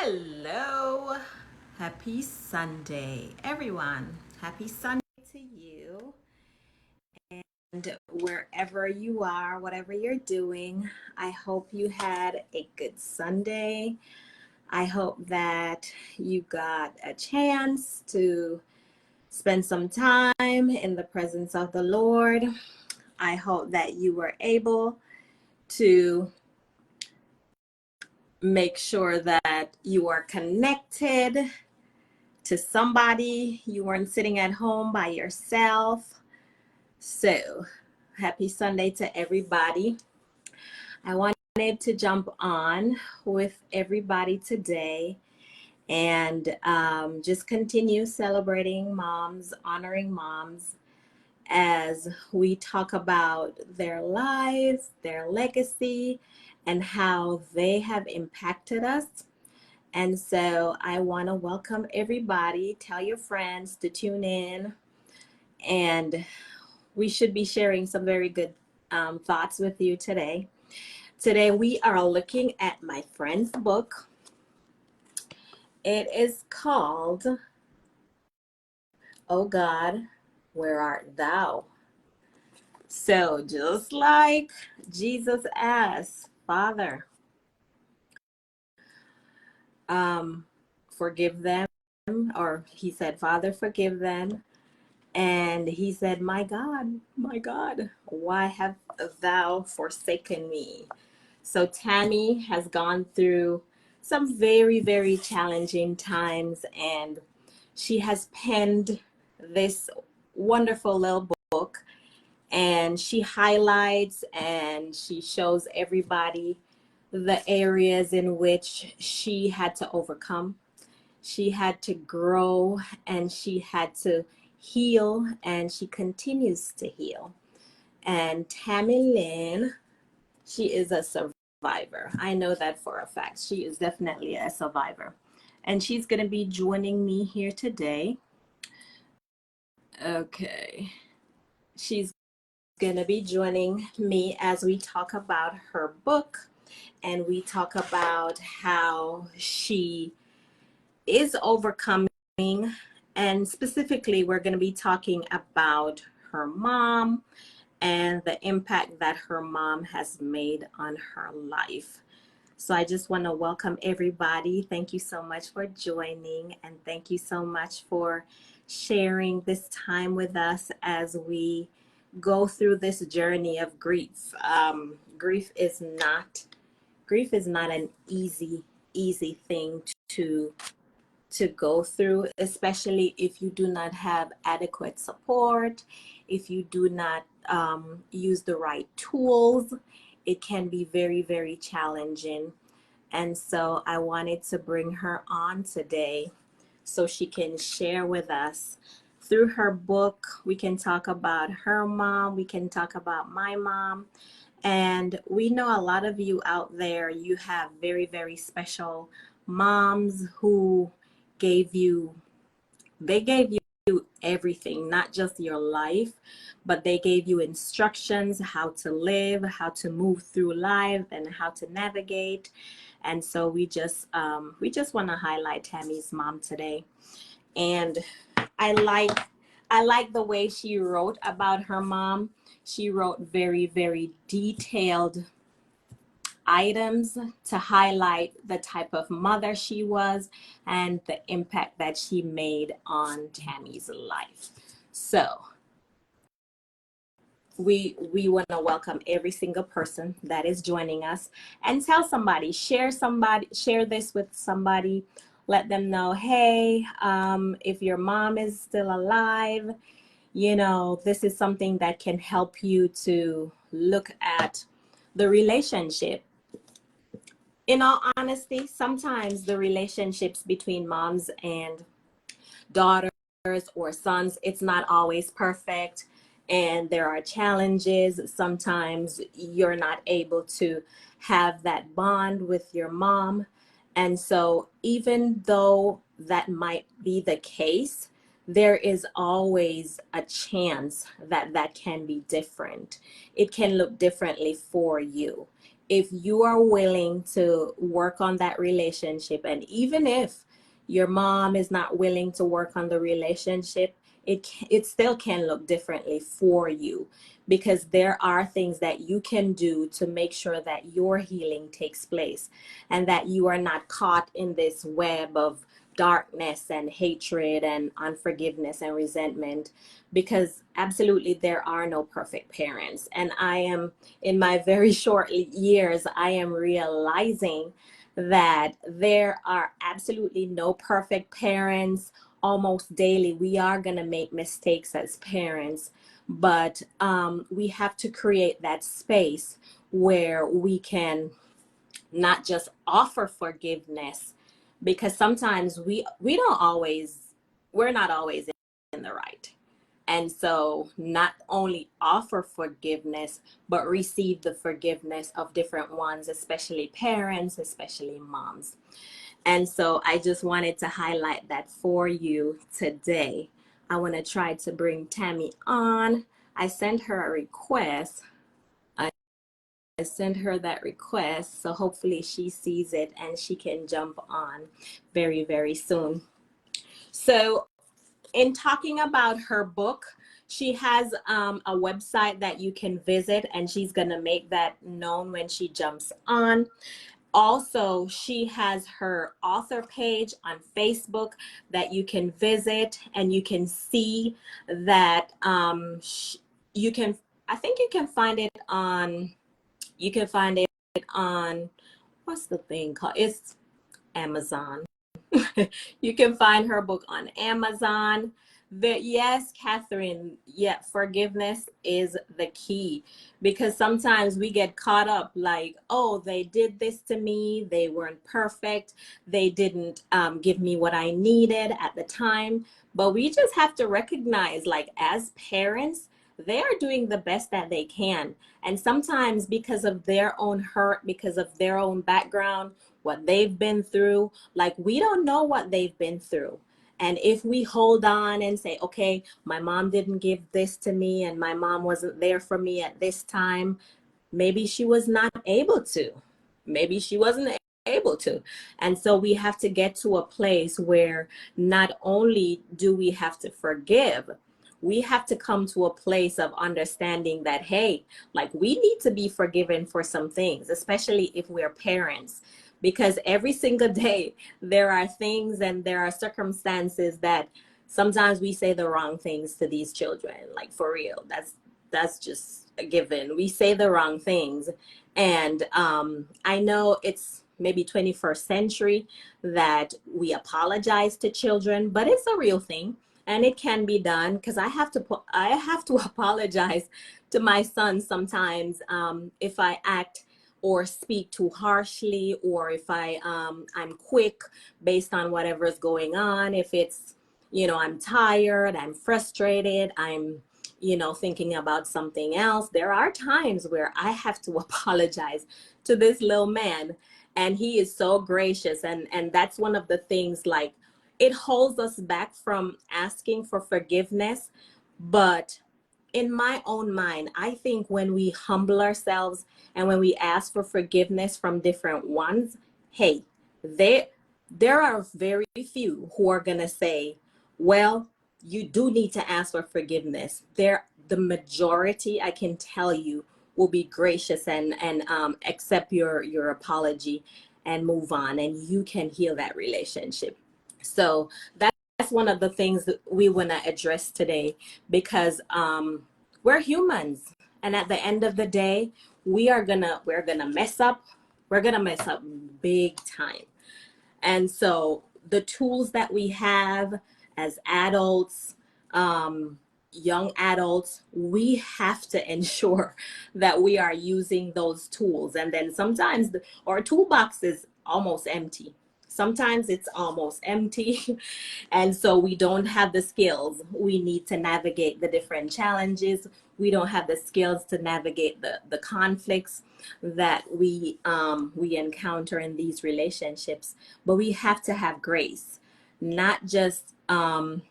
Hello. Happy Sunday, everyone. Happy Sunday to you. And wherever you are, whatever you're doing, I hope you had a good Sunday. I hope that you got a chance to spend some time in the presence of the Lord. I hope that you were able to make sure that you are connected to somebody. You weren't sitting at home by yourself. So, happy Sunday to everybody. I wanted to jump on with everybody today and just continue celebrating moms, honoring moms as we talk about their lives, their legacy, and how they have impacted us. And so I want to welcome everybody. Tell your friends to tune in. And we should be sharing some very good thoughts with you today. Today, we are looking at my friend's book. It is called, Oh God, Where Art Thou? So, just like Jesus asked, Father, forgive them, or he said, Father, forgive them. And he said, my God, why have thou forsaken me? So Tammy has gone through some very, very challenging times, and she has penned this wonderful little book, and she highlights and she shows everybody the areas in which she had to overcome. She had to grow and she had to heal, and she continues to heal. And Tammy Lynn, she is a survivor. I know that for a fact. She is definitely a survivor. And she's going to be joining me here today. Okay. She's going to be joining me as we talk about her book, and we talk about how she is overcoming. And specifically, we're going to be talking about her mom and the impact that her mom has made on her life. So I just want to welcome everybody. Thank you so much for joining, and thank you so much for sharing this time with us as we go through this journey of grief. Grief is not an easy thing to go through, especially if you do not have adequate support, if you do not use the right tools. It can be very, very challenging. And so I wanted to bring her on today so she can share with us. Through her book, we can talk about her mom, we can talk about my mom. And we know a lot of you out there, you have very, very special moms who gave you, they gave you everything, not just your life, but they gave you instructions how to live, how to move through life, and how to navigate. And so we just want to highlight Tammy's mom today. And I like I like the way she wrote about her mom. She wrote very, very detailed items to highlight the type of mother she was and the impact that she made on Tammy's life. So we want to welcome every single person that is joining us, and tell somebody, share this with somebody. Let them know, hey, if your mom is still alive, this is something that can help you to look at the relationship. In all honesty, sometimes the relationships between moms and daughters or sons, it's not always perfect, and there are challenges. Sometimes you're not able to have that bond with your mom. And so even though that might be the case, there is always a chance that that can be different. It can look differently for you. if you are willing to work on that relationship, and even if your mom is not willing to work on the relationship, it still can look differently for you, because there are things that you can do to make sure that your healing takes place and that you are not caught in this web of darkness and hatred and unforgiveness and resentment, because absolutely there are no perfect parents. And I am, in my very short years, I am realizing that there are absolutely no perfect parents. Almost daily, we are going to make mistakes as parents, but we have to create that space where we can not just offer forgiveness, because sometimes we don't always, we're not always in the right. And so not only offer forgiveness, but receive the forgiveness of different ones, especially parents, especially moms. And so I just wanted to highlight that for you today. I want to try to bring Tammy on. I sent her a request. I sent her that request, so hopefully she sees it and she can jump on very, very soon. So in talking about her book, she has a website that you can visit, and she's going to make that known when she jumps on. Also, she has her author page on Facebook that you can visit, and you can see that you can, I think you can find it on, you can find it on, what's the thing called? It's Amazon. You can find her book on Amazon. Yes, Catherine, yeah, forgiveness is the key, because sometimes we get caught up like, oh, they did this to me. They weren't perfect. They didn't give me what I needed at the time. But we just have to recognize, like, as parents, they are doing the best that they can. And sometimes because of their own hurt, because of their own background, what they've been through, like, we don't know what they've been through. And if we hold on and say, okay, my mom didn't give this to me and my mom wasn't there for me at this time, maybe she was not able to. Maybe she wasn't able to. And so we have to get to a place where not only do we have to forgive, we have to come to a place of understanding that, hey, like, we need to be forgiven for some things, especially if we're parents, because every single day there are things and there are circumstances that sometimes we say the wrong things to these children. Like, for real, that's just a given. We say the wrong things. And I know it's maybe 21st century that we apologize to children, but it's a real thing and it can be done, because I have to apologize to my son sometimes if I act or speak too harshly, or if I'm quick based on whatever's going on. If it's, I'm tired, I'm frustrated, I'm, thinking about something else. There are times where I have to apologize to this little man, and he is so gracious. And that's one of the things, like, it holds us back from asking for forgiveness. But in my own mind, I think when we humble ourselves and when we ask for forgiveness from different ones, hey, there are very few who are going to say, well, you do need to ask for forgiveness. The majority, I can tell you, will be gracious and accept your apology and move on, and you can heal that relationship. So that's one of the things that we want to address today, because we're humans, and at the end of the day, we're gonna mess up. We're gonna mess up big time. And so the tools that we have as adults, young adults, we have to ensure that we are using those tools. And then sometimes our toolbox is almost empty. Sometimes it's almost empty. And so we don't have the skills. We need to navigate the different challenges. We don't have the skills to navigate the conflicts that we encounter in these relationships. But we have to have grace, not just when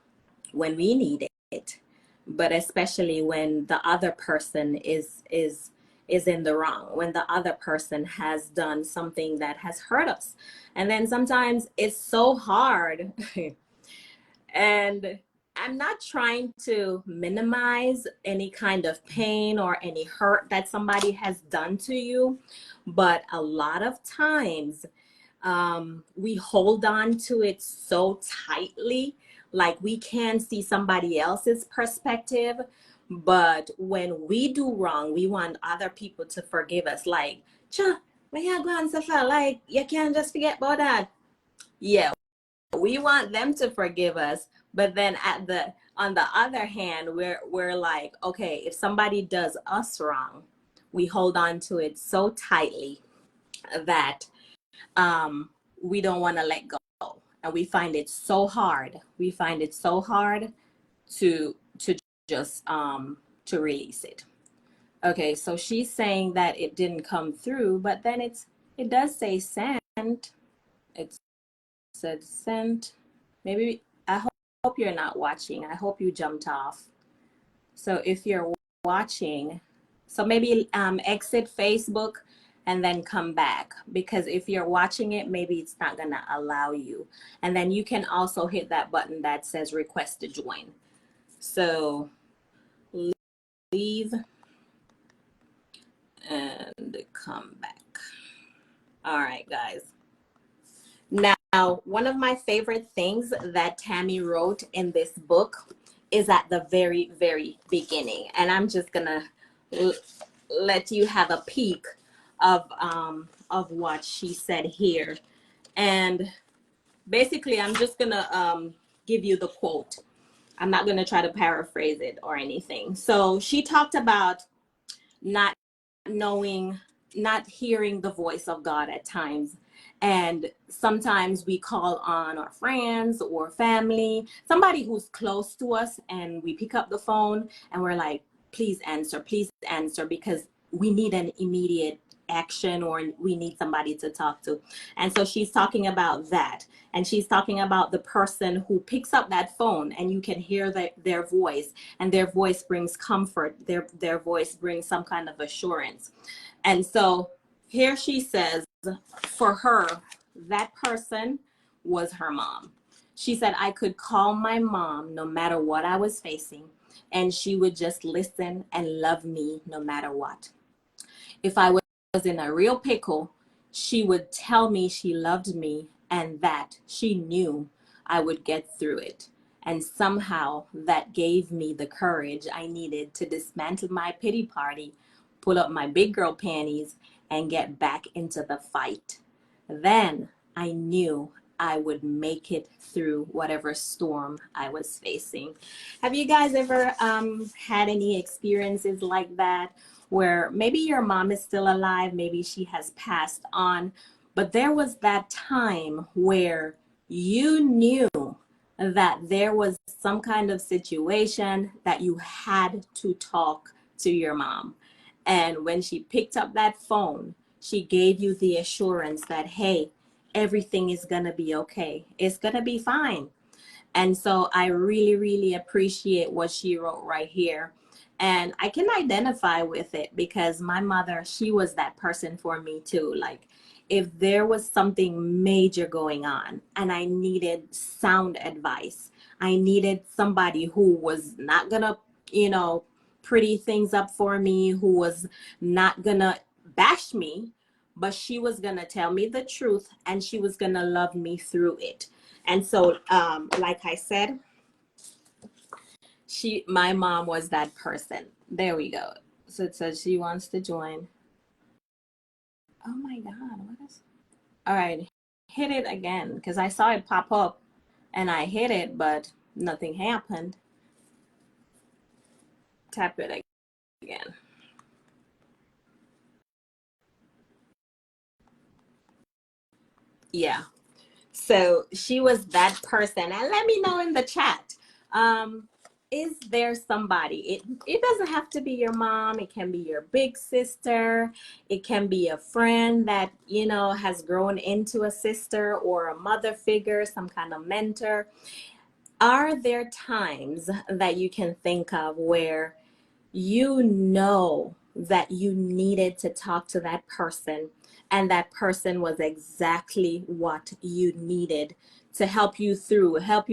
we need it, but especially when the other person is is in the wrong, when the other person has done something that has hurt us. And then sometimes it's so hard. And I'm not trying to minimize any kind of pain or any hurt that somebody has done to you, but a lot of times we hold on to it so tightly, like we can see somebody else's perspective. But when we do wrong, we want other people to forgive us. Like, cha, when you go and suffer, like, you can't just forget about that. Yeah, we want them to forgive us, but then on the other hand, we're like, okay, if somebody does us wrong, we hold on to it so tightly that we don't want to let go, and we find it so hard. We find it so hard to just to release it. Okay, so she's saying that it didn't come through, but then it does say sent. It said sent. Maybe I hope you're not watching. I hope you jumped off. So if you're watching, so maybe exit Facebook and then come back, because if you're watching it, maybe it's not gonna allow you. And then you can also hit that button that says request to join. So leave and come back. All right, guys. Now, one of my favorite things that Tammy wrote in this book is at the very, very beginning. And I'm just gonna let you have a peek of what she said here. And basically, I'm just gonna give you the quote. I'm not gonna try to paraphrase it or anything. So she talked about not knowing, not hearing the voice of God at times. And sometimes we call on our friends or family, somebody who's close to us, and we pick up the phone and we're like, please answer, because we need an immediate action, or we need somebody to talk to. And so she's talking about that. And she's talking about the person who picks up that phone and you can hear their voice, and their voice brings comfort. Their voice brings some kind of assurance. And so here she says, for her, that person was her mom. She said, I could call my mom no matter what I was facing, and she would just listen and love me no matter what. If I was in a real pickle, she would tell me she loved me and that she knew I would get through it. And somehow that gave me the courage I needed to dismantle my pity party, pull up my big girl panties, and get back into the fight. Then I knew I would make it through whatever storm I was facing. Have you guys ever had any experiences like that, where maybe your mom is still alive, maybe she has passed on, but there was that time where you knew that there was some kind of situation that you had to talk to your mom. And when she picked up that phone, she gave you the assurance that, hey, everything is going to be okay. It's going to be fine. And so I really, really appreciate what she wrote right here. And I can identify with it, because my mother, she was that person for me too. Like, if there was something major going on and I needed sound advice, I needed somebody who was not gonna, pretty things up for me, who was not gonna bash me, but she was gonna tell me the truth, and she was gonna love me through it. And so, like I said, my mom was that person. There we go. So it says she wants to join. Oh my God, what is? All right, hit it again, because I saw it pop up and I hit it, but nothing happened. Tap it again. Yeah. So she was that person. And let me know in the chat. Is there somebody? It doesn't have to be your mom. It can be your big sister. It can be a friend that, has grown into a sister, or a mother figure, some kind of mentor. Are there times that you can think of where you know that you needed to talk to that person, and that person was exactly what you needed to help you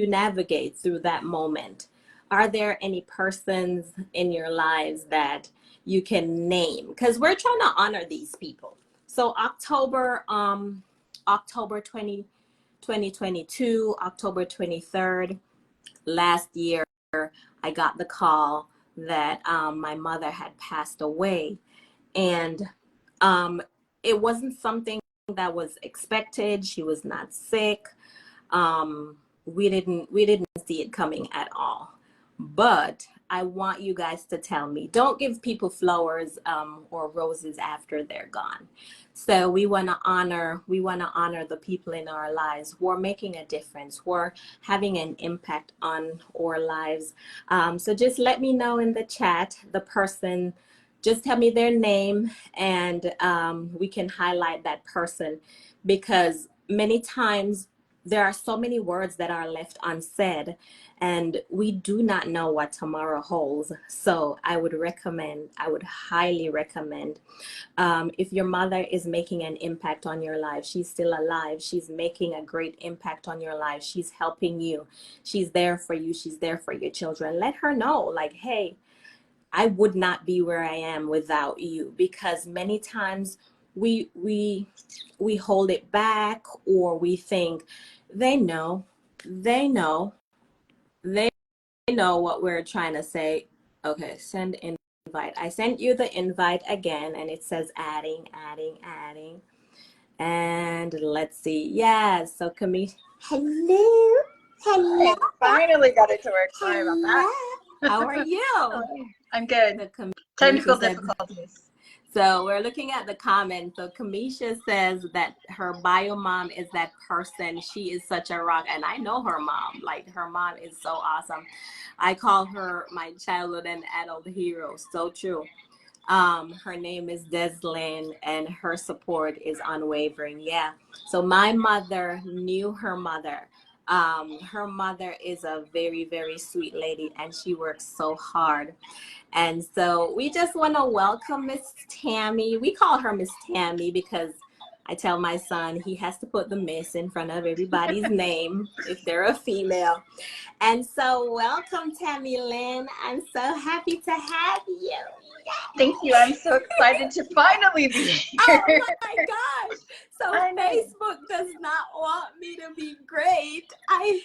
navigate through that moment? Are there any persons in your lives that you can name? Because we're trying to honor these people. So October 2022, October 23rd, last year, I got the call that my mother had passed away. And um, it wasn't something that was expected. She was not sick. We didn't see it coming at all. But I want you guys to tell me. Don't give people flowers or roses after they're gone. So we want to honor the people in our lives who are making a difference, who are having an impact on our lives. So just let me know in the chat the person. Just tell me their name, and we can highlight that person, because many times there are so many words that are left unsaid, and we do not know what tomorrow holds. So I would highly recommend, if your mother is making an impact on your life, she's still alive, she's making a great impact on your life, she's helping you, she's there for you, she's there for your children, let her know, like, hey, I would not be where I am without you. Because many times we hold it back, or we think they know, they know, they know what we're trying to say. Okay, send invite. I sent you the invite again, and it says adding, adding, adding. And let's see. Yeah, so Kamisha. Hello. Hello. I finally got it to work. Sorry about that. How are you? I'm good. Technical difficulties. So we're looking at the comments. So Kamisha says that her bio mom is that person. She is such a rock. And I know her mom. Like, her mom is so awesome. I call her my childhood and adult hero. So true. Her name is Deslyn, and her support is unwavering. Yeah. So my mother knew her mother. Her mother is a very, very sweet lady, and she works so hard. And so we just want to welcome Miss Tammy. We call her Miss Tammy because I tell my son he has to put the Miss in front of everybody's name if they're a female. And so welcome, Tammy Lynn. I'm so happy to have you. Thank you. I'm so excited to finally be here. Oh my gosh. So Facebook does not want me to be great. It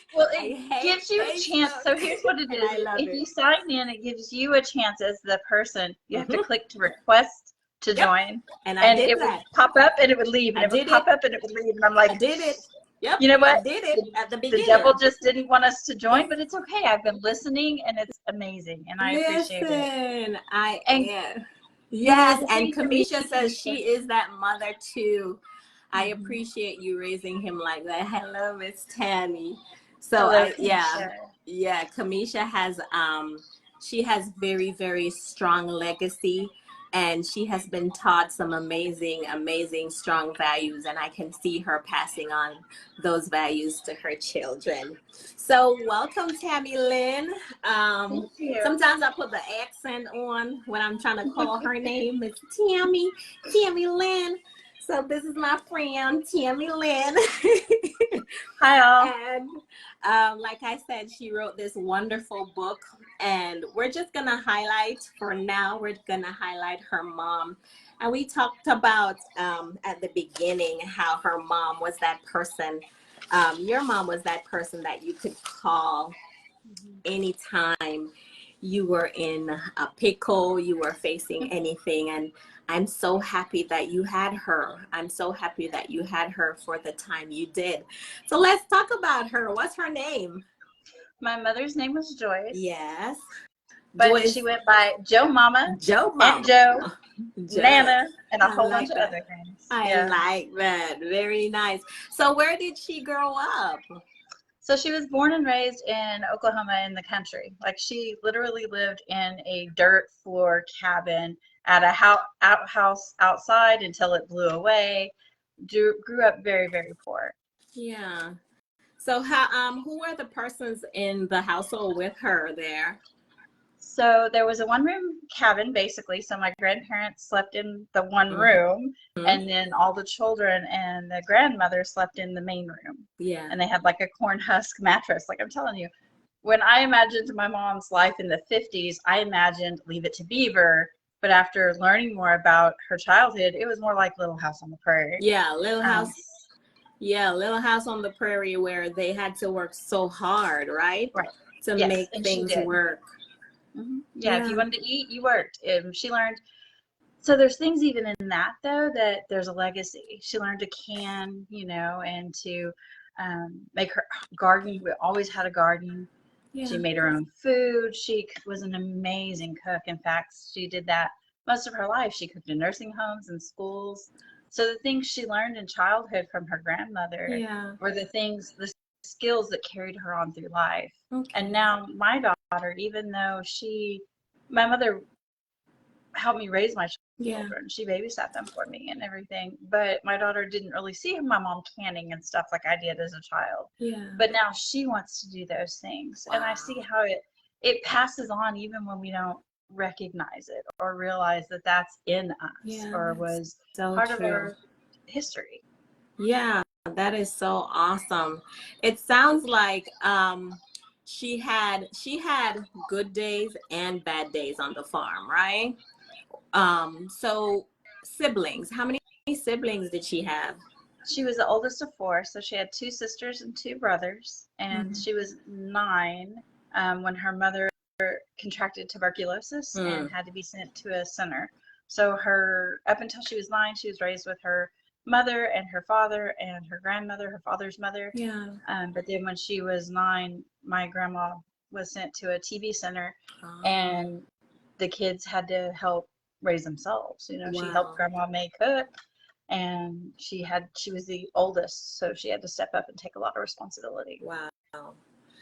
gives you a chance. So here's what it is. If you sign in, it gives you a chance as the person. You have to click to request to join. And it would pop up and it would leave. And it would pop up and it would leave. And I'm like, I did it. Yep. You know what? I did it at the beginning. The devil just didn't want us to join, but it's okay. I've been listening, and it's amazing, and I appreciate it. Yes, and Kamisha says she is that mother too. I appreciate you raising him like that. Hello, Miss Tammy. So Kamisha has she has very, very strong legacy, and she has been taught some amazing, amazing, strong values, and I can see her passing on those values to her children. So welcome, Tammy Lynn. Thank you. Sometimes I put the accent on when I'm trying to call her name. It's Tammy Lynn. So this is my friend, Tammy Lynn. Hi, all. And like I said, she wrote this wonderful book, and we're just going to highlight, for now, we're going to highlight her mom. And we talked about at the beginning how her mom was that person. Your mom was that person that you could call anytime you were in a pickle, you were facing anything. And I'm so happy that you had her. I'm so happy that you had her for the time you did. So let's talk about her. What's her name? My mother's name was Joyce. Yes. But Joyce. She went by Joe Mama, Aunt Joe, Nana, and a whole bunch of other things. I like that. Very nice. So where did she grow up? So she was born and raised in Oklahoma in the country. Like, she literally lived in a dirt floor cabin at a outhouse outside until it blew away. Grew up very, very poor. Yeah. So how who were the persons in the household with her there? So there was a one-room cabin, basically. So my grandparents slept in the one room, Mm-hmm. and then all the children and the grandmother slept in the main room. Yeah. And they had like a corn husk mattress. Like I'm telling you, when I imagined my mom's life in the 50s, I imagined Leave It to Beaver. But after learning more about her childhood, it was more like Little House on the Prairie. Yeah, Little House. Yeah, Little House on the Prairie, where they had to work so hard, right? Right. To Yes, make and she things did. work. Yeah, if you wanted to eat, you worked. She learned. So there's things even in that though that there's a legacy. She learned to can, and to make her garden. We always had a garden. Yeah. She made her own food. She was an amazing cook. In fact, she did that most of her life. She cooked in nursing homes and schools. So the things she learned in childhood from her grandmother were the skills that carried her on through life. Okay. And now my daughter, even though my mother helped me raise my children. She babysat them for me and everything. But my daughter didn't really see my mom canning and stuff like I did as a child. Yeah. But now she wants to do those things. Wow. And I see how it passes on even when we don't recognize it or realize that that's in us or was part of our history. Yeah, that is so awesome. It sounds like she had good days and bad days on the farm, right? So siblings, how many siblings did she have? She was the oldest of four, so she had two sisters and two brothers, and she was 9 when her mother contracted tuberculosis and had to be sent to a center. So up until she was 9, she was raised with her mother and her father and her grandmother, her father's mother. Yeah. But then when she was 9, my grandma was sent to a TB center, and the kids had to help raise themselves. She helped Grandma May cook, and she was the oldest, so she had to step up and take a lot of responsibility. Wow.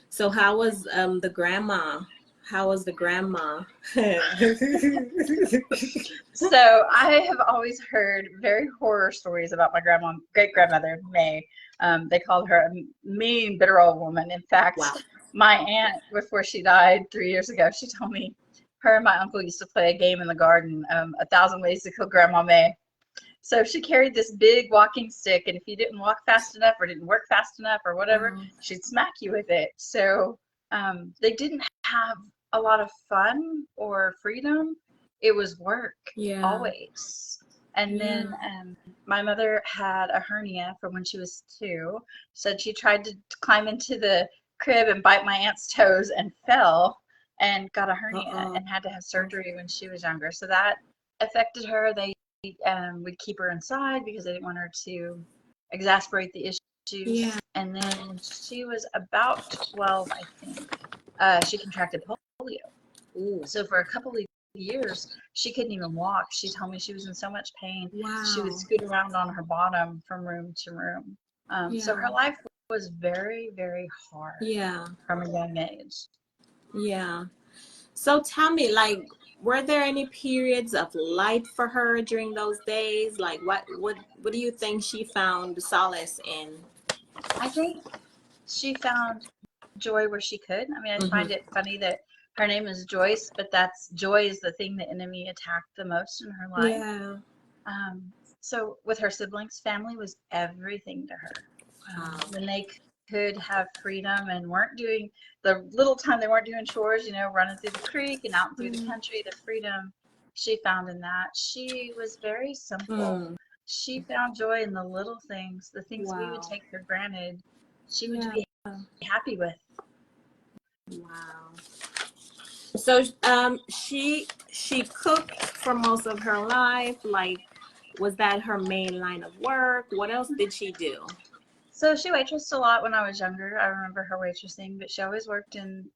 So how was the grandma? How was the grandma? So I have always heard very horror stories about my great grandmother May. They called her a mean, bitter old woman. In fact, my aunt, before she died 3 years ago, she told me her and my uncle used to play a game in the garden, 1,000 Ways to Kill Grandma May. So she carried this big walking stick, and if you didn't walk fast enough or didn't work fast enough or whatever, she'd smack you with it. So they didn't have a lot of fun or freedom. It was work always. And then my mother had a hernia from when she was 2. Said she tried to climb into the crib and bite my aunt's toes and fell and got a hernia and had to have surgery when she was younger. So that affected her. They would keep her inside because they didn't want her to exasperate the issues. Yeah. And then when she was about 12, I think, she contracted polio. Ooh. So for a couple of years, she couldn't even walk. She told me she was in so much pain. Wow. She would scoot around on her bottom from room to room. So her life was very, very hard. Yeah. From a young age. Yeah. So tell me, were there any periods of light for her during those days? Like, what do you think she found solace in? I think she found joy where she could. I mean, I find it funny that her name is Joyce, but joy is the thing the enemy attacked the most in her life. Yeah. So with her siblings, family was everything to her. When they could have freedom and weren't doing the little time they weren't doing chores, running through the creek and out through the country, the freedom she found in that. She was very simple. She found joy in the little things, the things we would take for granted. She would be happy with. Wow. So she cooked for most of her life. Was that her main line of work? What else did she do? So she waitressed a lot when I was younger. I remember her waitressing, but she always worked in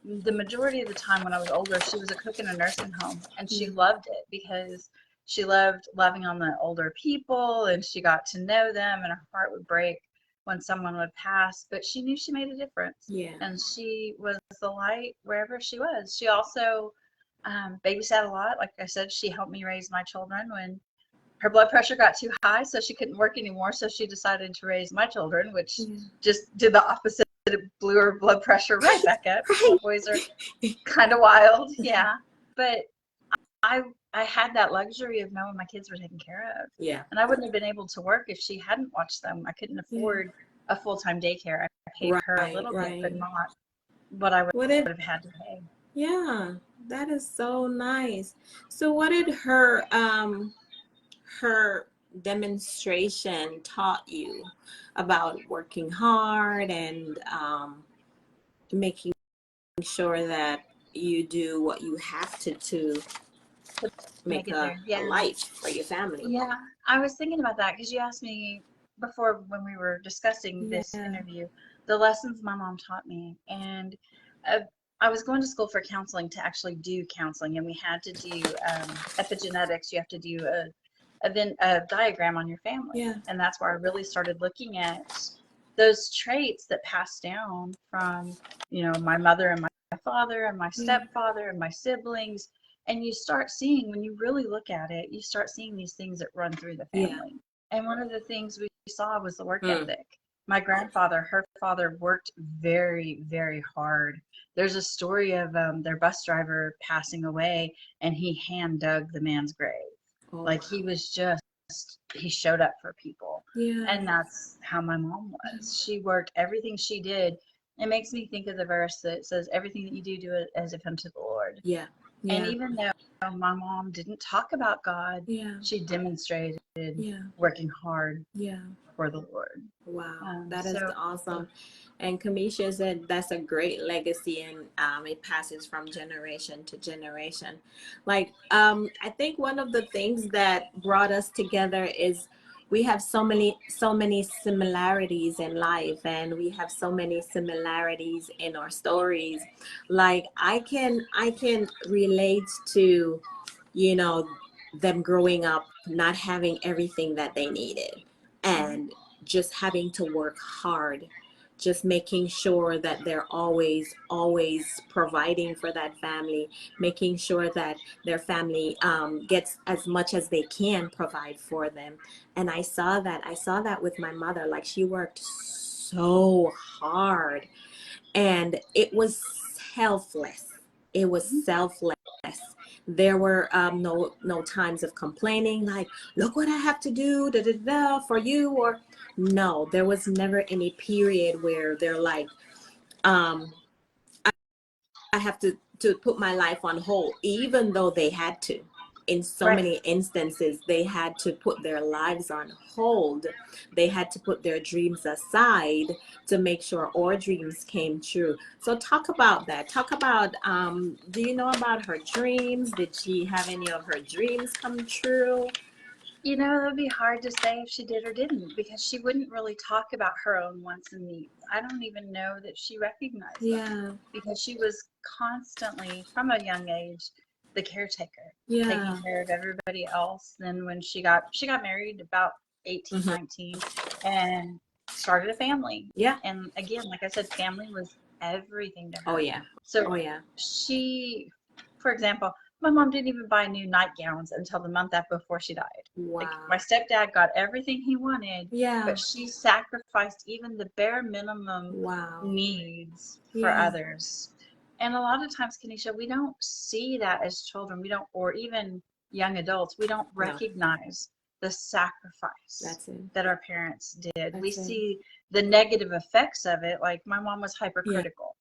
the majority of the time when I was older, she was a cook in a nursing home, and she loved it because she loved loving on the older people, and she got to know them, and her heart would break when someone would pass, but she knew she made a difference. Yeah. And she was the light wherever she was. She also babysat a lot. Like I said, she helped me raise my children when her blood pressure got too high, so she couldn't work anymore. So she decided to raise my children, which just did the opposite it blew her blood pressure right back up. Right. Little boys are kind of wild, yeah. But I I had that luxury of knowing my kids were taken care of. Yeah. And I wouldn't have been able to work if she hadn't watched them. I couldn't Yeah. afford a full-time daycare. I paid her a Right. little bit, but Right. not what I would What did? have had to pay. Yeah. That is so nice. So, what did her demonstration taught you about working hard and making sure that you do what you have to Make make it there. a Yeah. life for your family? Yeah. I was thinking about that because you asked me before when we were discussing this Yeah. interview, the lessons my mom taught me. And uh, I was going to school for counseling to actually do counseling, and we had to do epigenetics. You have to do a diagram on your family. Yeah. And that's where I really started looking at those traits that pass down from, my mother and my father and my Yeah. stepfather and my siblings. And you start seeing, when you really look at it, you start seeing these things that run through the Yeah. family. And one of the things we saw was the work Mm. ethic. My grandfather, her father, worked very, very hard. There's a story of their bus driver passing away, and he hand dug the man's grave. Oh, Like, wow. he was just, he showed up for people. Yeah. And that's how my mom was. She worked everything she did. It makes me think of the verse that says, everything that you do, do it as if unto the Lord. Yeah. And Yeah. even though my mom didn't talk about God, Yeah. she demonstrated Yeah. working hard Yeah. for the Lord. Wow, that is So awesome. And Kamisha said that's a great legacy, and it passes from generation to generation. Like, I think one of the things that brought us together is we have so many similarities in life, and we have so many similarities in our stories. Like, I can relate to, you know, them growing up not having everything that they needed, and just having to work hard, just making sure that they're always providing for that family, making sure that their family gets as much as they can provide for them. And I saw that with my mother. Like, she worked so hard, and it was selfless. It was selfless. There were no times of complaining, like, look what I have to do, da, da, da, for you. Or no, there was never any period where they're like, um, I have to put my life on hold, even though they had to. In so right. many instances, they had to put their lives on hold. They had to put their dreams aside to make sure our dreams came true. So talk about that. Talk about, do you know about her dreams? Did she have any of her dreams come true? That'd be hard to say if she did or didn't, because she wouldn't really talk about her own wants and needs. I don't even know that she recognized them, Yeah, because she was constantly, from a young age, the caretaker, taking yeah. care of everybody else. Then when she got married about 18, Hmm. 19, and started a family. Yeah. And again, like I said, family was everything to Oh her. yeah. So Oh yeah. she, for example, my mom didn't even buy new nightgowns until the month after before she died. Like, my Wow. stepdad got everything he wanted, Yeah. but she sacrificed even the bare minimum Wow. needs for Yeah. others. And a lot of times, Kanisha, we don't see that as children. We don't, or even young adults, we don't No, recognize the sacrifice that's it. that our parents did. We That's it. see the negative effects of it. Like, my mom was Yeah. hypercritical.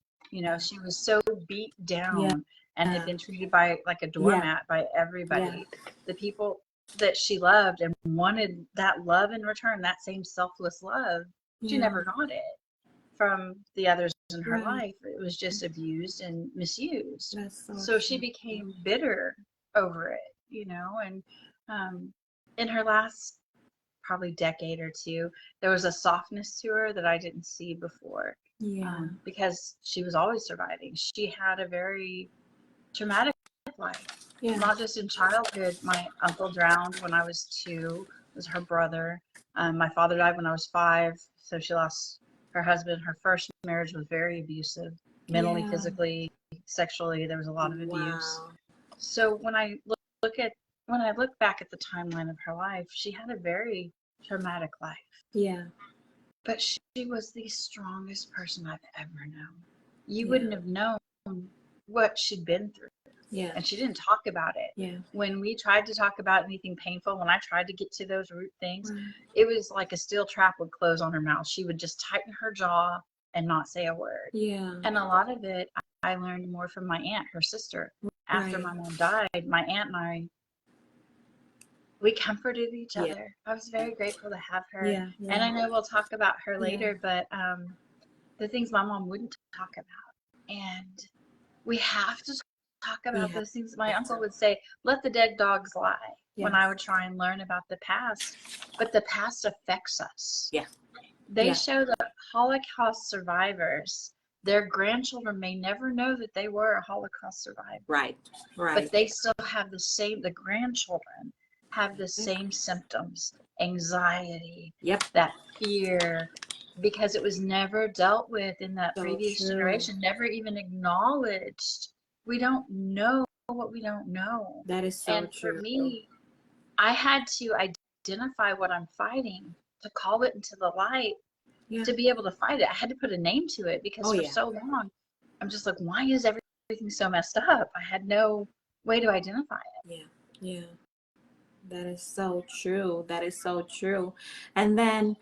She was so beat Yeah. down and had been treated by like a Yeah. doormat by Yeah. everybody. The people that she loved and wanted that love in return, that same selfless love, she Yeah. never got it from the others in her Right. life. It was just abused and misused. That's so So she true. became bitter over it. And in her last probably decade or two, there was a softness to her that I didn't see before, Yeah. because she was always surviving. She had a very traumatic life, Yeah. not just in childhood. My uncle drowned when I was 2, it was her brother. My father died when I was 5, so she lost her husband. Her first marriage was very abusive, mentally, Yeah. physically, sexually. There was a lot of abuse. Wow. So when I look back at the timeline of her life, she had a very traumatic life. Yeah. But she was the strongest person I've ever known. You Yeah. wouldn't have known what she'd been through. Yeah. And she didn't talk about it. Yeah. When we tried to talk about anything painful, when I tried to get to those root things, Right. it was like a steel trap would close on her mouth. She would just tighten her jaw and not say a word. Yeah. And a lot of it I learned more from my aunt, her sister. After Right. my mom died, my aunt and I, we comforted each Yeah. other. I was very grateful to have her. Yeah. And Yeah. I know we'll talk about her Yeah. later, but the things my mom wouldn't talk about. And we have to talk We about have those things. My uncle to. would say, let the dead dogs lie, when Yes. I would try and learn about the past. But the past affects us. Yeah. They Yeah. show that Holocaust survivors, their grandchildren may never know that they were a Holocaust survivor. Right. But Right. they still have the grandchildren have the Yep. same symptoms, anxiety, Yep. that fear, because it was never dealt with in that So previous true. generation, never even acknowledged. We don't know what we don't know. That is so And for true. me, I had to identify what I'm fighting, to call it into the light, Yeah. to be able to fight it. I had to put a name to it, because Oh for yeah. so long, I'm just like, why is everything so messed up? I had no way to identify it. Yeah. Yeah. That is so true. That is so true. And then,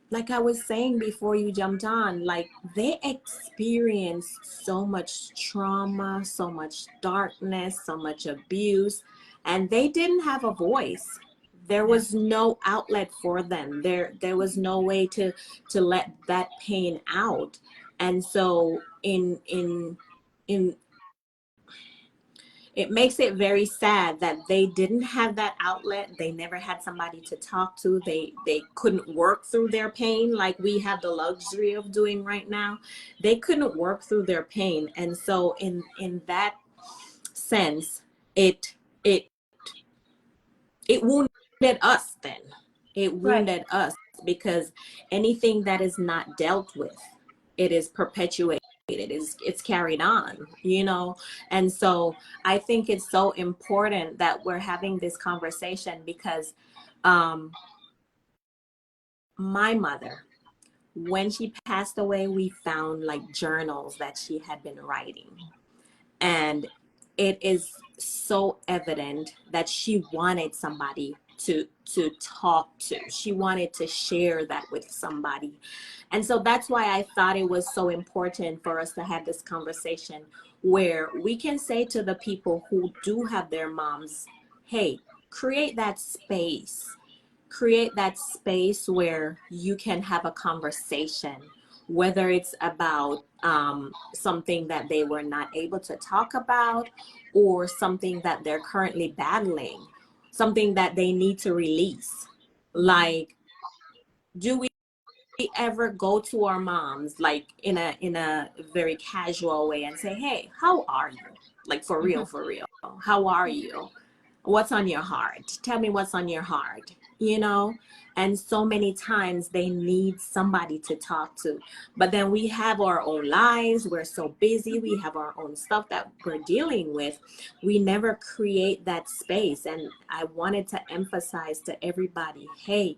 like I was saying before you jumped on, like they experienced so much trauma, so much darkness, so much abuse, and they didn't have a voice. There Yeah. was no outlet for them. There was no way to let that pain out. And so in it makes it very sad that they didn't have that outlet. They never had somebody to talk to. They couldn't work through their pain like we have the luxury of doing right now. They couldn't work through their pain. And so in that sense, it it it wounded us then. It Right. wounded us because anything that is not dealt with, it is perpetuated. It's carried on, you know. And so I think it's so important that we're having this conversation because um, my mother, when she passed away, we found like journals that she had been writing. And it is so evident that she wanted somebody to talk to. She wanted to share that with somebody. And so that's why I thought it was so important for us to have this conversation where we can say to the people who do have their moms, hey, create that space. Create that space where you can have a conversation, whether it's about something that they were not able to talk about or something that they're currently battling, something that they need to release. Like, do we ever go to our moms like in a very casual way and say, hey, how are you? Like for real, how are you? What's on your heart? Tell me what's on your heart, you know? And so many times they need somebody to talk to. But then we have our own lives. We're so busy. We have our own stuff that we're dealing with. We never create that space. And I wanted to emphasize to everybody, hey,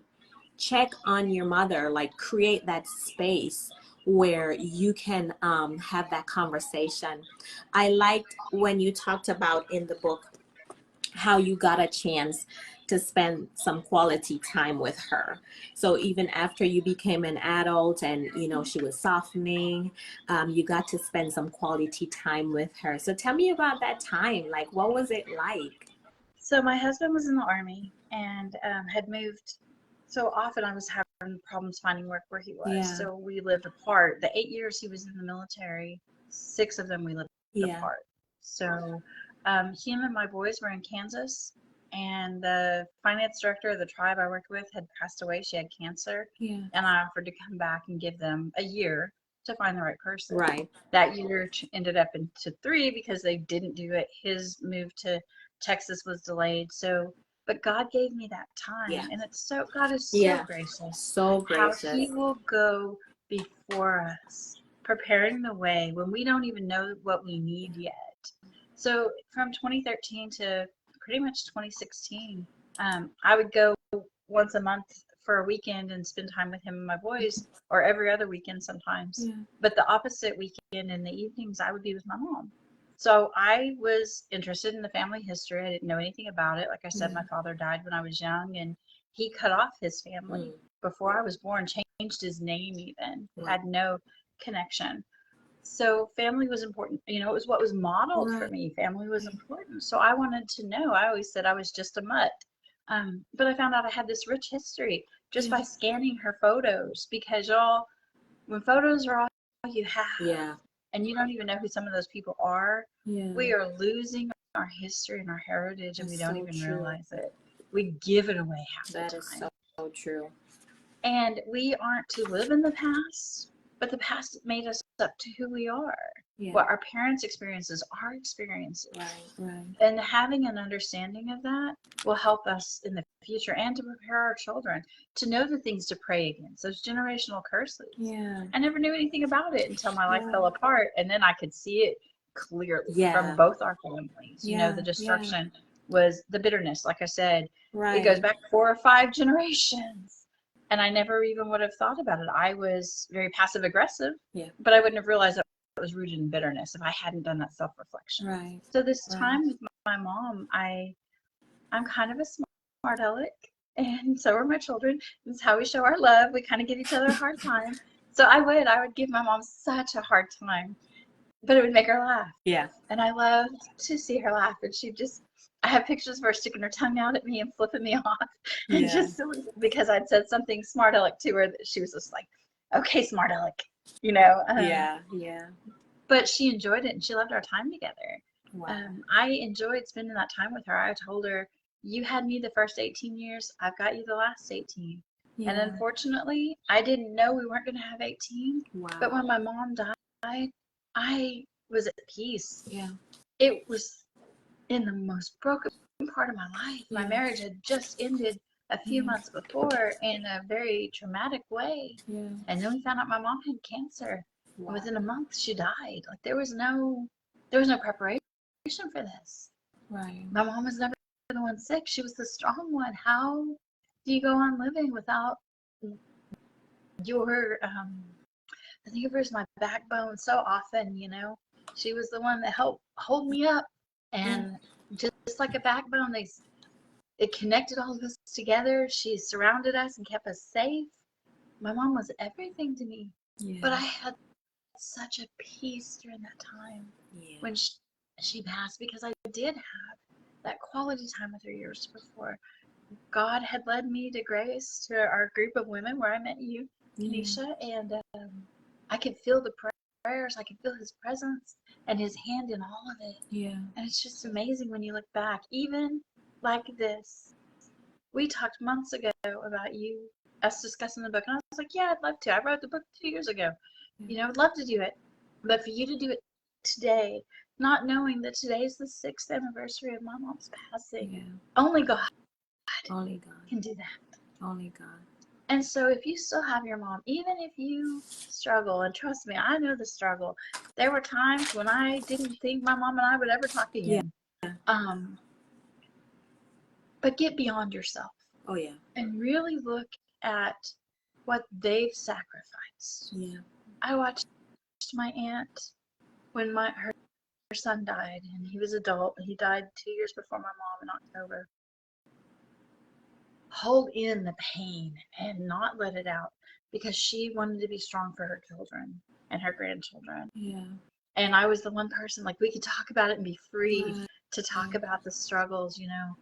check on your mother, like create that space where you can have that conversation. I liked when you talked about in the book how you got a chance to spend some quality time with her. So even after you became an adult and you know she was softening, you got to spend some quality time with her. So tell me about that time. Like, what was it like? So my husband was in the Army and had moved. So often I was having problems finding work where he was. Yeah, So we lived apart. The 8 years he was in the military, 6 of them we lived yeah, apart. So him and my boys were in Kansas, and the finance director of the tribe I worked with had passed away. She had cancer, yeah. and I offered to come back and give them a year to find the right person. Right. That year ended up into 3 because they didn't do it. His move to Texas was delayed. So, but God gave me that Yeah. time, and it's so, God is so Yeah. gracious So how gracious. he will go before us, preparing the way when we don't even know what we need yet. So from 2013 to pretty much 2016, I would go once a month for a weekend and spend time with him and my boys, or every other weekend sometimes. Yeah. But the opposite weekend in the evenings, I would be with my mom. So I was interested in the family history. I didn't know anything about it. Like I said, Yeah. my father died when I was young, and he cut off his family before I was born, changed his name even, had no connection. So family was important. You know, it was what was modeled for me. Family was important. So I wanted to know. I always said I was just a mutt. But I found out I had this rich history just by scanning her photos, because y'all, when photos are all you have, and you don't even know who some of those people are, we are losing our history and our heritage, and we don't even realize it. We give it away half the time. That is so true. And we aren't to live in the past, but the past made us up to who we are. What our parents' experiences, our experiences. Right. And having an understanding of that will help us in the future, and to prepare our children to know the things to pray against, those generational curses. Yeah. I never knew anything about it until my life fell apart, and then I could see it clearly from both our families. You know, the destruction was the bitterness, like I said. It goes back 4 or 5 generations. And I never even would have thought about it. I was very passive aggressive, but I wouldn't have realized that it was rooted in bitterness if I hadn't done that self-reflection. Right. So this time with my mom, I'm kind of a smart aleck, and so are my children. This is how we show our love. We kind of give each other a hard time. So I would give my mom such a hard time, but it would make her laugh. Yeah. And I loved to see her laugh, and I have pictures of her sticking her tongue out at me and flipping me off, and just because I'd said something smart aleck to her, that she was just like, okay, smart aleck, you know. Yeah. But she enjoyed it, and she loved our time together. Wow. I enjoyed spending that time with her. I told her, you had me the first 18 years, I've got you the last 18. And unfortunately, I didn't know we weren't going to have 18. Wow. But when my mom died, I was at peace. Yeah. It was in the most broken part of my life. My marriage had just ended a few months before in a very traumatic way. Yeah. And then we found out my mom had cancer. Wow. And within a month, she died. Like there was no preparation for this. Right. My mom was never the one sick. She was the strong one. How do you go on living without your I think of her as my backbone so often, you know. She was the one that helped hold me up, and just like a backbone, it connected all of us together. She surrounded us and kept us safe. My mom was everything to me. But I had such a peace during that time when she passed, because I did have that quality time with her years before. God had led me to Grace, to our group of women where I met you, Nisha, and I could feel the prayers. I could feel his presence and his hand in all of it. Yeah. And it's just amazing when you look back, even like this. We talked months ago about us discussing the book, and I was like, yeah, I'd love to. I wrote the book 2 years ago. You know, I'd love to do it. But for you to do it today, not knowing that today's the 6th anniversary of my mom's passing, only God can do that. Only God. And so if you still have your mom, even if you struggle, and trust me, I know the struggle. There were times when I didn't think my mom and I would ever talk again. But get beyond yourself. Oh, yeah. And really look at what they've sacrificed. Yeah. I watched my aunt when her son died, and he was adult. He died 2 years before my mom in October. Hold in the pain and not let it out, because she wanted to be strong for her children and her grandchildren. Yeah. And I was the one person, like, we could talk about it and be free to talk about the struggles, you know.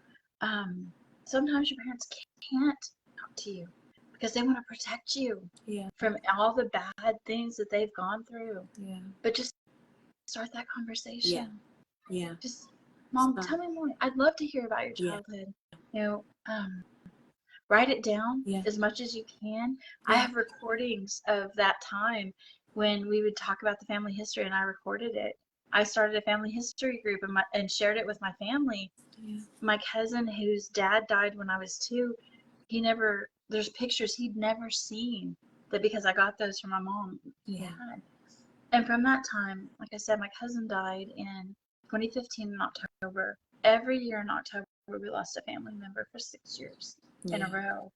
Sometimes your parents can't talk to you because they want to protect you from all the bad things that they've gone through. Yeah. But just start that conversation. Yeah. Just, Mom, tell me more. I'd love to hear about your childhood. You know, write it down as much as you can. I have recordings of that time when we would talk about the family history, and I recorded it. I started a family history group and shared it with my family. My cousin, whose dad died when I was 2, there's pictures he'd never seen, that because I got those from my mom. And from that time, like I said, my cousin died in 2015 in October. Every year in October, we lost a family member for 6 years in a row.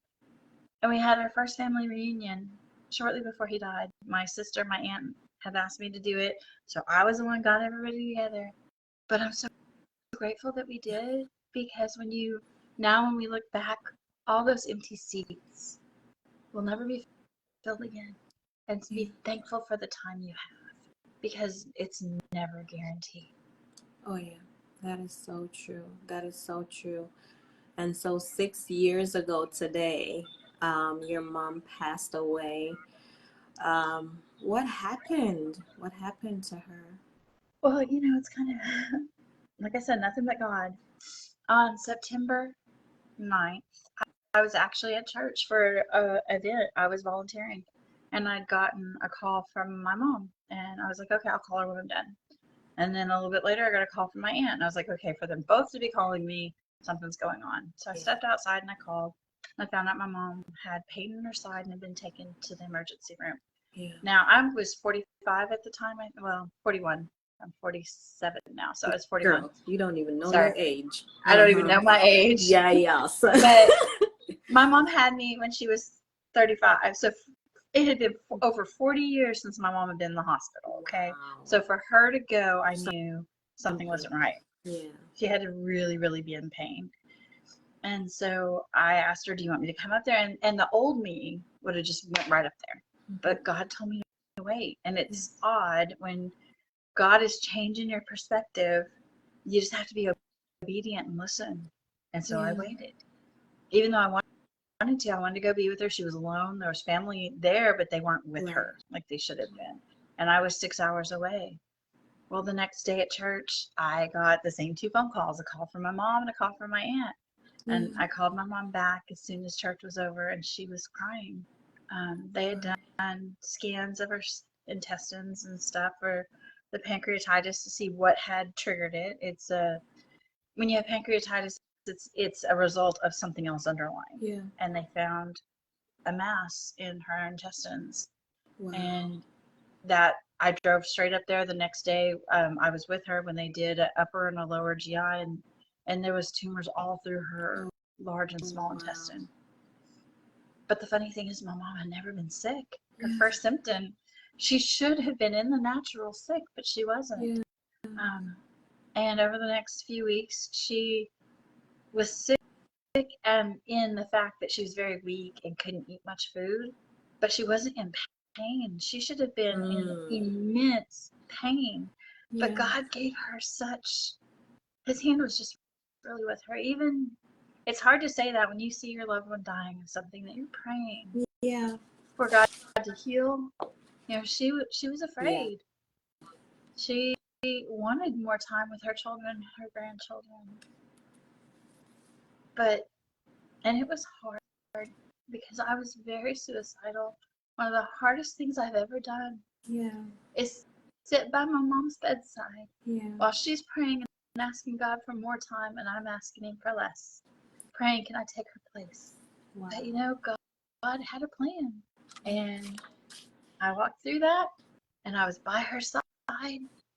And we had our first family reunion shortly before he died. My sister, my aunt had asked me to do it, so I was the one got everybody together. But I'm so grateful that we did, because when we look back, all those empty seats will never be filled again. And to be thankful for the time you have, because it's never guaranteed. Oh yeah, that is so true. That is so true. And so 6 years ago today, your mom passed away. What happened? What happened to her? Well, it's kind of like I said, nothing but God. On September 9th, I was actually at church for a event. I was volunteering, and I'd gotten a call from my mom, and I was like, okay, I'll call her when I'm done. And then a little bit later, I got a call from my aunt, and I was like, okay, for them both to be calling me, something's going on. So I stepped outside and I called. And I found out my mom had pain in her side and had been taken to the emergency room. Yeah. Now, I was 45 at the time. 41. I'm 47 now, so I was 41. Girl, you don't even know Sorry. your age. I don't even know my age. Yeah, yeah. But my mom had me when she was 35. So it had been over 40 years since my mom had been in the hospital, okay? Wow. So for her to go, I knew something wasn't right. Yeah. She had to really, really be in pain. And so I asked her, do you want me to come up there? And the old me would have just went right up there. But God told me to wait. And it's odd when God is changing your perspective, you just have to be obedient and listen. And so I waited. Even though I wanted to go be with her. She was alone. There was family there, but they weren't with her like they should have been. And I was 6 hours away. Well, the next day at church, I got the same two phone calls, a call from my mom and a call from my aunt. And I called my mom back as soon as church was over, and she was crying. They had done scans of her intestines and stuff for the pancreatitis to see what had triggered it. It's when you have pancreatitis, it's a result of something else underlying. Yeah. And they found a mass in her intestines. Wow. And that I drove straight up there the next day. I was with her when they did an upper and a lower GI, and there was tumors all through her large and small intestine. But the funny thing is, my mom had never been sick. Her first symptom, she should have been in the natural sick, but she wasn't. And over the next few weeks, she was sick, and in the fact that she was very weak and couldn't eat much food, but she wasn't in pain. She should have been in immense pain. But God gave her his hand was just really with her. Even, it's hard to say that when you see your loved one dying of something that you're praying for God to heal. She was afraid. She wanted more time with her children, her grandchildren. And it was hard because I was very suicidal. One of the hardest things I've ever done is sit by my mom's bedside while she's praying and asking God for more time, and I'm asking him for less. Praying, can I take her place? Wow. But God had a plan. And I walked through that, and I was by her side.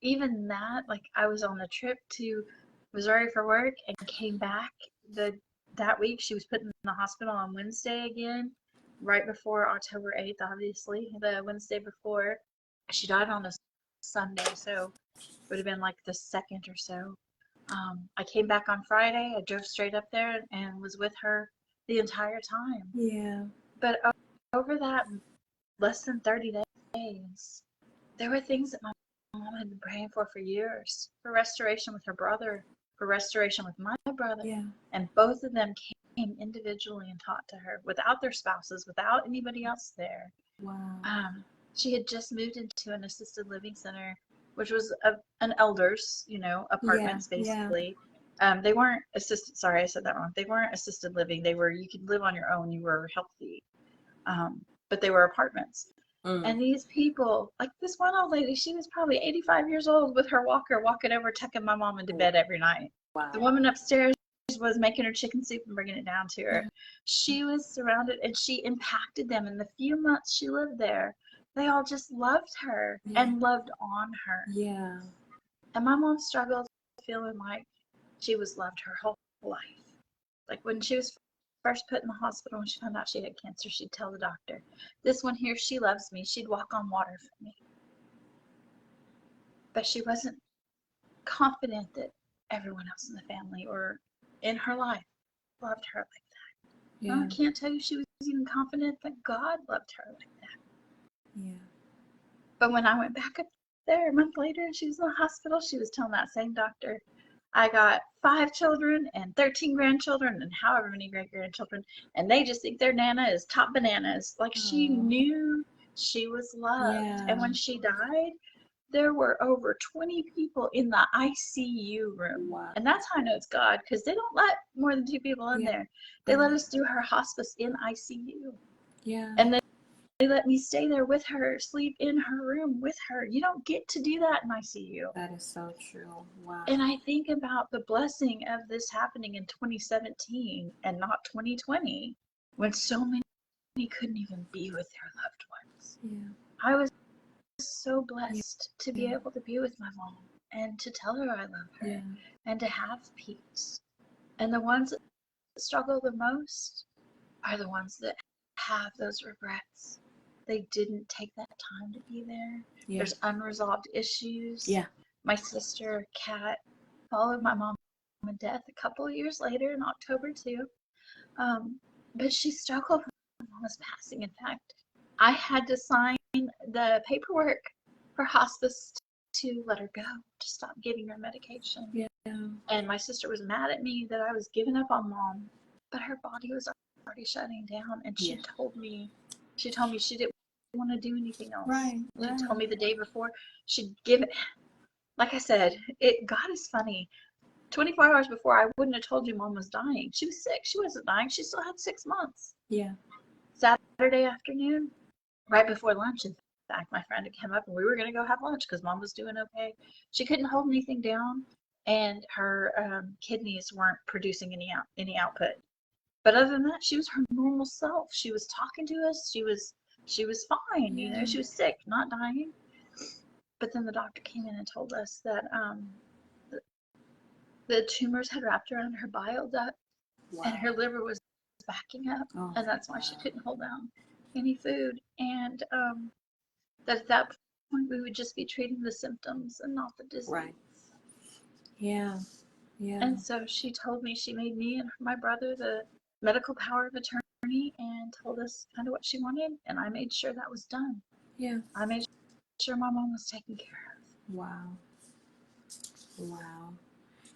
Even that, like, I was on a trip to Missouri for work and came back that week. She was put in the hospital on Wednesday again, right before October 8th, obviously, the Wednesday before. She died on a Sunday, so it would have been like the 2nd or so. I came back on Friday. I drove straight up there and was with her the entire time. Yeah. But over that less than 30 days, there were things that my mom had been praying for years, for restoration with her brother, for restoration with my brother. And both of them came individually and taught to her without their spouses, without anybody else there. Wow. She had just moved into an assisted living center, which was an elders, apartments basically. They weren't assisted. Sorry, I said that wrong. They weren't assisted living. You could live on your own. You were healthy. But they were apartments. And these people, like this one old lady, she was probably 85 years old with her walker, walking over, tucking my mom into bed every night. Wow. The woman upstairs was making her chicken soup and bringing it down to her. She was surrounded, and she impacted them. In the few months she lived there, they all just loved her and loved on her. Yeah. And my mom struggled feeling like she was loved her whole life. Like when she was first put in the hospital, when she found out she had cancer, she'd tell the doctor, "This one here, she loves me. She'd walk on water for me." But she wasn't confident that everyone else in the family or in her life loved her like that. Yeah. I can't tell you she was even confident that God loved her like that. Yeah. But when I went back up there a month later and she was in the hospital, she was telling that same doctor, "I got 5 children and 13 grandchildren and however many great-grandchildren, and they just think their Nana is top bananas." Like, she knew she was loved. Yeah. And when she died, there were over 20 people in the ICU room. Wow. And that's how I know it's God, because they don't let more than 2 people in there. They let us do her hospice in ICU. Yeah. And then they let me stay there with her, sleep in her room with her. You don't get to do that in ICU. That is so true. Wow. And I think about the blessing of this happening in 2017 and not 2020, when so many couldn't even be with their loved ones. Yeah. I was so blessed to be able to be with my mom and to tell her I love her and to have peace. And the ones that struggle the most are the ones that have those regrets. They didn't take that time to be there. There's unresolved issues. My sister, Kat, followed my mom to death a couple of years later in October too. But she struggled with my mama's passing. In fact, I had to sign the paperwork for hospice to let her go, to stop giving her medication. Yeah. And my sister was mad at me that I was giving up on mom, but her body was already shutting down, and she told me she didn't want to do anything else. Right. She told me the day before she'd give it. Like I said, God is funny. 24 hours before, I wouldn't have told you mom was dying. She was sick. She wasn't dying. She still had 6 months. Yeah. Saturday afternoon, right before lunch, in fact, my friend had come up and we were going to go have lunch because mom was doing okay. She couldn't hold anything down, and her kidneys weren't producing any output. But other than that, she was her normal self. She was talking to us. She was fine. You know, she was sick, not dying. But then the doctor came in and told us that the tumors had wrapped around her bile duct, and her liver was backing up, and that's why she couldn't hold down any food. And that at that point we would just be treating the symptoms and not the disease. Right. Yeah. Yeah. And so she told me, she made me and my brother the medical power of attorney and told us kind of what she wanted, and I made sure that was done. Yeah. I made sure my mom was taken care of. Wow. Wow.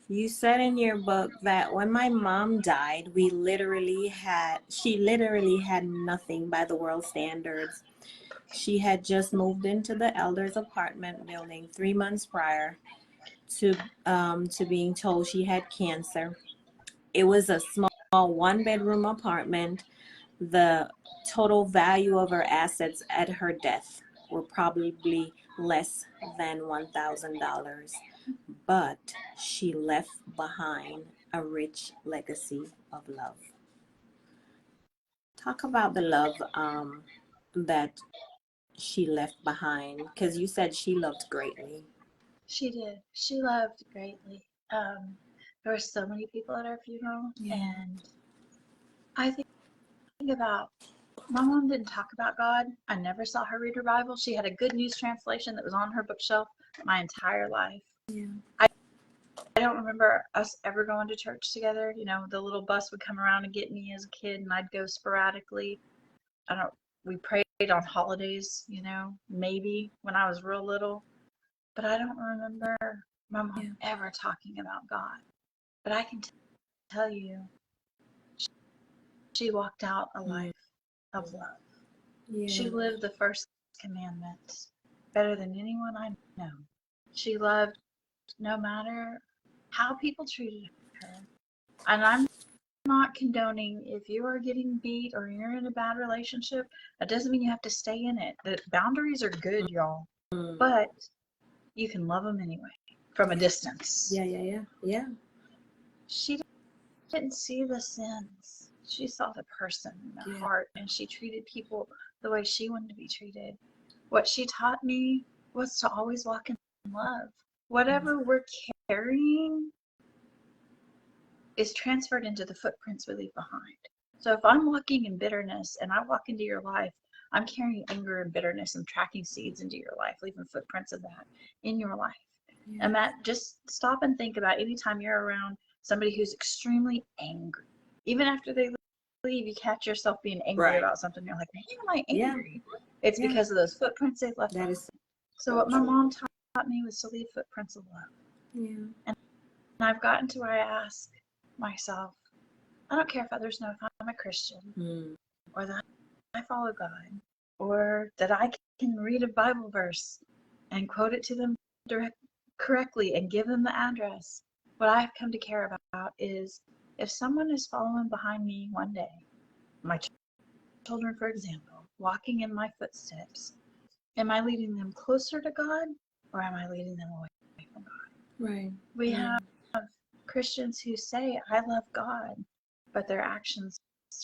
You said in your book that when my mom died, she literally had nothing by the world standards. She had just moved into the elders apartment building 3 months prior to being told she had cancer. It was a small 1-bedroom apartment. The total value of her assets at her death were probably less than $1,000. But she left behind a rich legacy of love. Talk about the love that she left behind, because you said she loved greatly. She did. She loved greatly. There were so many people at our funeral, and I think about, my mom didn't talk about God. I never saw her read her Bible. She had a Good News translation that was on her bookshelf my entire life. Yeah. I don't remember us ever going to church together. You know, the little bus would come around and get me as a kid, and I'd go sporadically. We prayed on holidays, you know, maybe when I was real little. But I don't remember my mom ever talking about God. But I can tell you, she walked out a life of love. Yeah. She lived the first commandment better than anyone I know. She loved no matter how people treated her. And I'm not condoning if you are getting beat or you're in a bad relationship, that doesn't mean you have to stay in it. The boundaries are good, y'all. But you can love them anyway from a distance. Yeah. She didn't see the sins. She saw the person in the heart, and she treated people the way she wanted to be treated. What she taught me was to always walk in love. Whatever we're carrying is transferred into the footprints we leave behind. So if I'm walking in bitterness and I walk into your life, I'm carrying anger and bitterness and tracking seeds into your life, leaving footprints of that in your life. Yeah. And that, just stop and think about anytime you're around somebody who's extremely angry. Even after they leave, you catch yourself being angry Right. about something. You're like, why am I Yeah. angry? It's Yeah. because of those footprints they've left That behind. is So so what my true. mom taught me was to leave footprints of love. Yeah. And I've gotten to where I ask myself, I don't care if others know if I'm a Christian Mm. or that I follow God or that I can read a Bible verse and quote it to them correctly and give them the address. What I've come to care about is if someone is following behind me one day, my children, for example, walking in my footsteps, am I leading them closer to God or am I leading them away from God? Right. We Yeah. have Christians who say, I love God, but their actions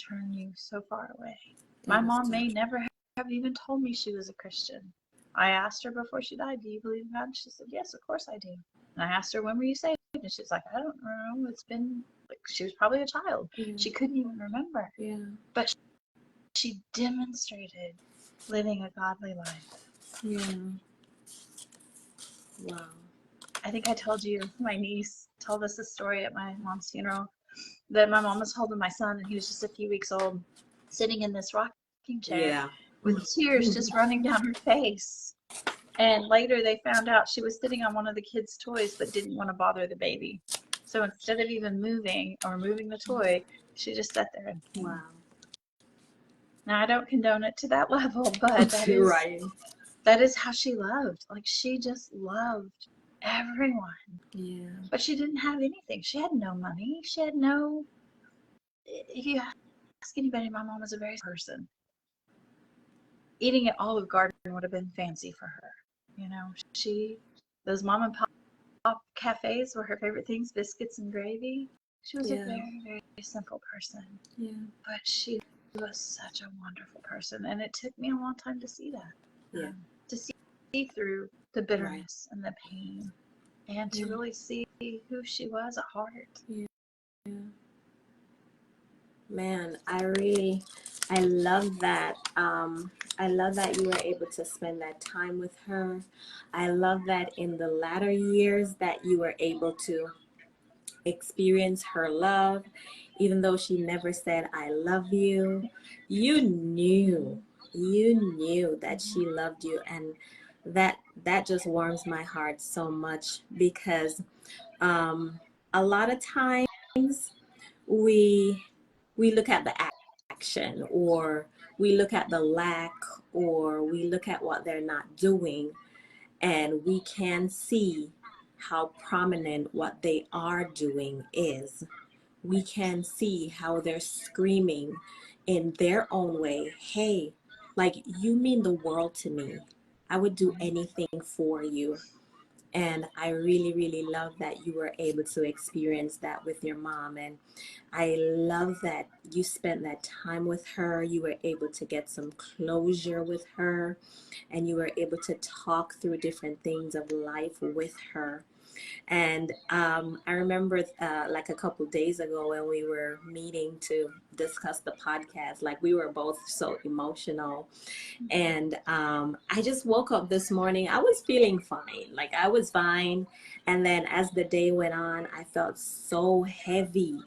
turn you so far away. My That is mom so may true. never have even told me she was a Christian. I asked her before she died, do you believe in God? And she said, yes, of course I do. And I asked her, when were you saved? And she's like, I don't know. It's been, like, she was probably a child. Yeah. She couldn't even remember. Yeah. But she demonstrated living a godly life. Yeah. Wow. I think I told you, my niece told us a story at my mom's funeral that my mom was holding my son and he was just a few weeks old, sitting in this rocking chair Yeah. with tears just running down her face. And later they found out she was sitting on one of the kids' toys but didn't want to bother the baby. So instead of even moving or moving the toy, she just sat there and came. Wow. Now I don't condone it to that level, but Right. that is how she loved. Like, she just loved everyone. Yeah. But she didn't have anything. She had no money. She had no, if you ask anybody, my mom was a very person. Eating at Olive Garden would have been fancy for her. You know, those mom and pop cafes were her favorite things, biscuits and gravy. She was a Yeah. very, very simple person. Yeah. But she was such a wonderful person. And it took me a long time to see that. Yeah. To see through the Right. bitterness and the pain and to Yeah. really see who she was at heart. Yeah. Yeah. Man, I love that. I love that you were able to spend that time with her. I love that in the latter years that you were able to experience her love, even though she never said, I love you. You knew that she loved you. And that just warms my heart so much because um, a lot of times we we look at the action, or we look at the lack, or we look at what they're not doing, and we can see how prominent what they are doing is. We can see how they're screaming in their own way, hey, like, you mean the world to me. I would do anything for you. And I really, really love that you were able to experience that with your mom. And I love that you spent that time with her. You were able to get some closure with her, and you were able to talk through different things of life with her. And I remember like a couple days ago when we were meeting to discuss the podcast, like, we were both so emotional. And I just woke up this morning. I was feeling fine. Like, I was fine. And then as the day went on, I felt so heavy.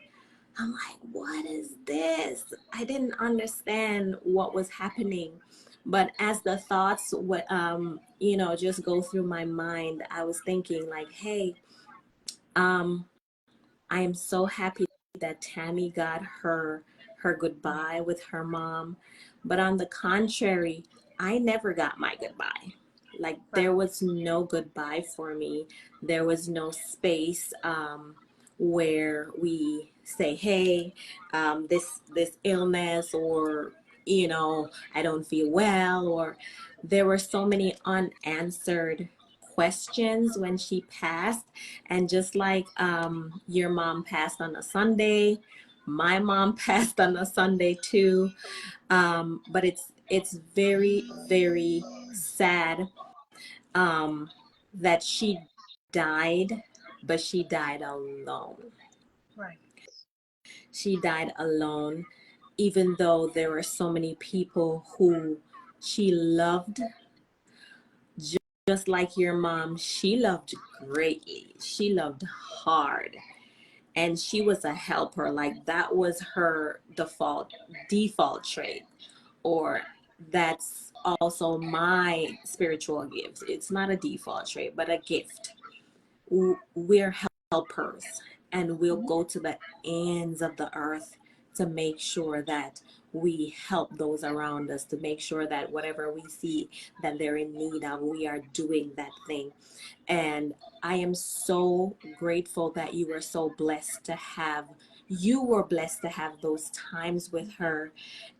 I'm like, what is this? I didn't understand what was happening. But as the thoughts would, just go through my mind, I was thinking, like, hey, um, I am so happy that Tammy got her goodbye with her mom. But on the contrary, I never got my goodbye. Like, Right. there was no goodbye for me. There was no space where we say, hey, this illness, or I don't feel well, or there were so many unanswered questions when she passed. And just like your mom passed on a Sunday, my mom passed on a Sunday too. But it's very, very sad that she died, but she died alone. Right. She died alone. even though there were so many people who she loved, just like your mom, she loved greatly. She loved hard. And she was a helper. Like that was her default trait. Or that's also my spiritual gift. It's not a default trait, but a gift. We're helpers, and we'll go to the ends of the earth to make sure that we help those around us, to make sure that whatever we see that they're in need of, we are doing that thing. And I am so grateful that you were blessed to have those times with her.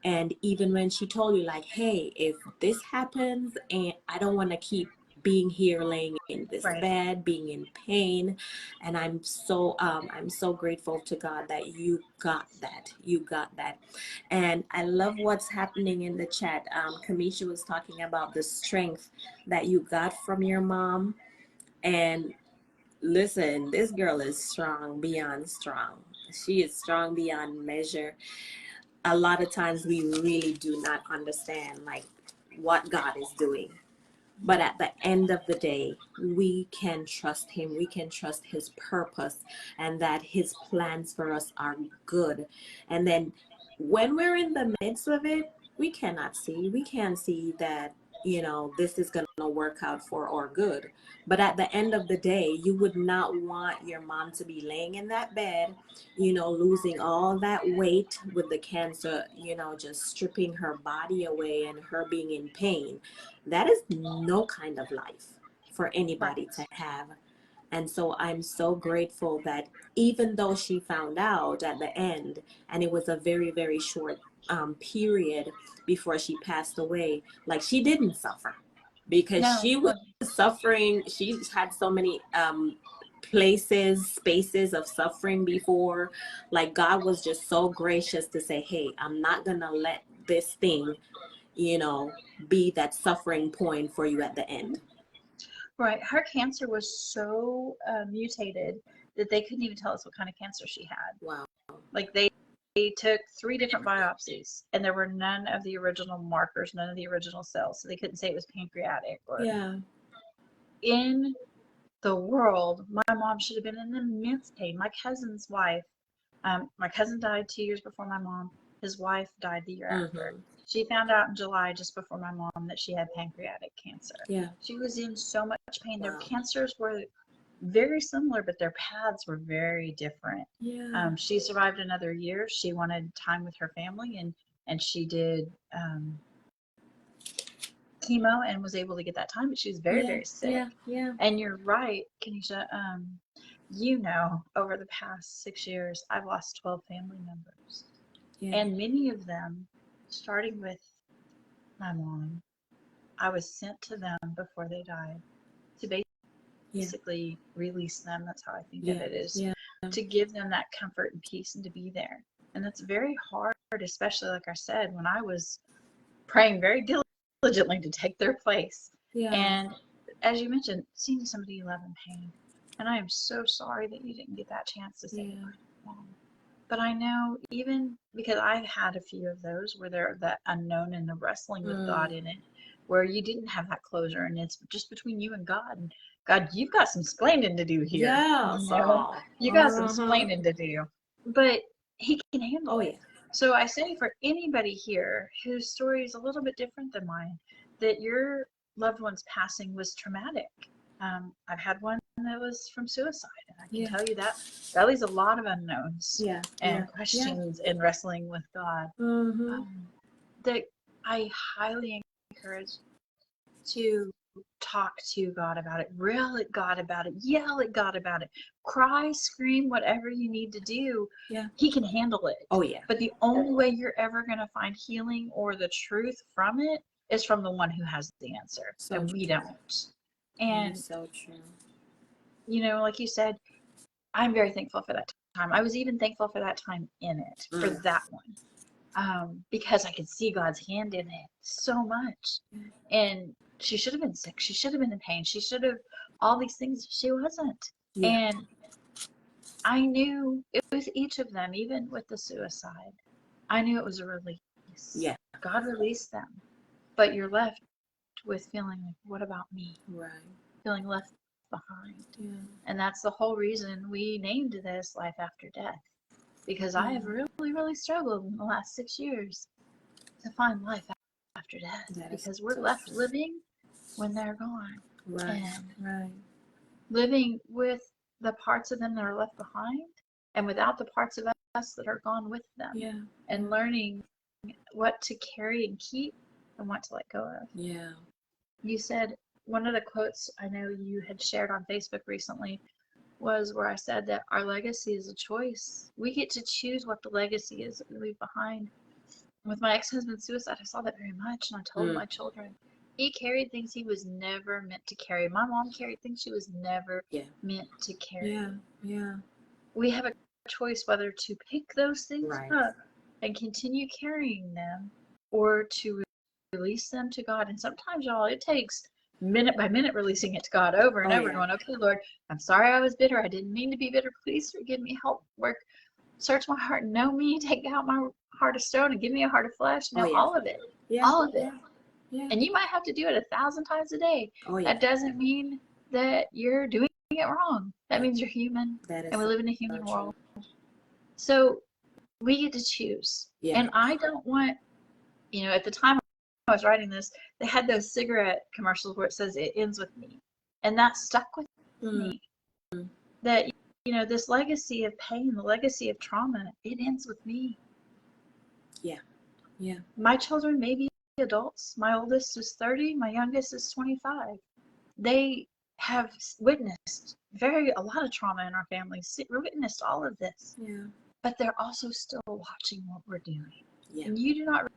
And even when she told you, like, hey, if this happens and I don't want to keep being here laying in this Right. bed being in pain, and I'm so grateful to God that you got that. And I love what's happening in the chat. Kamisha was talking about the strength that you got from your mom. And listen, this girl is strong beyond strong. She is strong beyond measure. A lot of times we really do not understand like what God is doing. But at the end of the day, we can trust him. We can trust his purpose and that his plans for us are good. And then when we're in the midst of it, we can't see that, this is going to work out for our good. But at the end of the day, you would not want your mom to be laying in that bed, losing all that weight with the cancer, just stripping her body away and her being in pain. That is no kind of life for anybody Right. to have. And so I'm so grateful that even though she found out at the end, and it was a very, very short period before she passed away, like she didn't suffer because No. she was suffering. She had so many spaces of suffering before. Like God was just so gracious to say, hey, I'm not going to let this thing, you know, be that suffering point for you at the end. Right. Her cancer was so mutated that they couldn't even tell us what kind of cancer she had. Wow. Like they took 3 different biopsies and there were none of the original markers, none of the original cells. So they couldn't say it was pancreatic or Yeah. in the world. My mom should have been in immense pain. My cousin died 2 years before my mom. His wife died the year after. Mm-hmm. She found out in July, just before my mom, that she had pancreatic cancer. Yeah. She was in so much pain. Their Wow. cancers were very similar, but their paths were very different. Yeah. She survived another year. She wanted time with her family, and she did chemo and was able to get that time, but she was very, Yeah. very sick. Yeah. Yeah. And you're right, Kenesha. Over the past 6 years, I've lost 12 family members. Yeah. And many of them, starting with my mom, I was sent to them before they died to Yeah. basically release them. That's how I think of Yeah. it, is Yeah. to give them that comfort and peace and to be there. And that's very hard, especially like I said, when I was praying very diligently to take their place. Yeah. And as you mentioned, seeing somebody you love in pain. And I am so sorry that you didn't get that chance to say Yeah. goodbye to mom. But I know, even because I've had a few of those where they're that unknown and the wrestling with God Mm. in it, where you didn't have that closure and it's just between you and God. And God, you've got some explaining to do here. Yeah. So. You got some Uh-huh. explaining to do. But He can handle Oh it. yeah. So I say for anybody here whose story is a little bit different than mine, that your loved one's passing was traumatic. I've had one that was from suicide, and I can Yeah. tell you that leaves a lot of unknowns Yeah. Yeah. and Yeah. questions and wrestling with God. Mm-hmm. That I highly encourage to talk to God about it, rail at God about it, yell at God about it, cry, scream, whatever you need to do. Yeah. He can handle it. Oh yeah. But the only way you're ever going to find healing or the truth from it is from the one who has the answer, So and we true. don't. That And, is so true. like you said, I'm very thankful for that time. I was even thankful for that time in it, for Mm. that one, because I could see God's hand in it so much. And she should have been sick. She should have been in pain. She should have all these things. She wasn't. Yeah. And I knew it was each of them, even with the suicide. I knew it was a release. Yeah. God released them. But you're left with feeling like, what about me? Right. Feeling left behind. Yeah. And that's the whole reason we named this Life After Death. Because I have really, really struggled in the last 6 years to find life after death. Because we're left living when they're gone. Right. And Right. living with the parts of them that are left behind and without the parts of us that are gone with them. Yeah. And learning what to carry and keep and what to let go of. Yeah. You said, one of the quotes I know you had shared on Facebook recently was where I said that our legacy is a choice. We get to choose what the legacy is that we leave behind. With my ex-husband's suicide, I saw that very much, and I told my children, he carried things he was never meant to carry. My mom carried things she was never meant to carry. Yeah. Yeah. We have a choice whether to pick those things Right. up and continue carrying them, or to release them to God. And sometimes, y'all, it takes minute by minute releasing it to God over and over, going, okay, Lord, I'm sorry I was bitter. I didn't mean to be bitter. Please forgive me. Help work. Search my heart. Know me. Take out my heart of stone and give me a heart of flesh. All of it. Yeah. All of it. Yeah. And you might have to do it 1,000 times a day. That doesn't mean that you're doing it wrong. That means you're human. And we live in a human world. So we get to choose. Yeah. And I don't want, at the time I was writing this, they had those cigarette commercials where it says it ends with me. And that stuck with me. That, this legacy of pain, the legacy of trauma, it ends with me. Yeah. Yeah. My children may be adults. My oldest is 30. My youngest is 25. They have witnessed a lot of trauma in our families. Witnessed all of this. Yeah. But they're also still watching what we're doing. Yeah. And you do not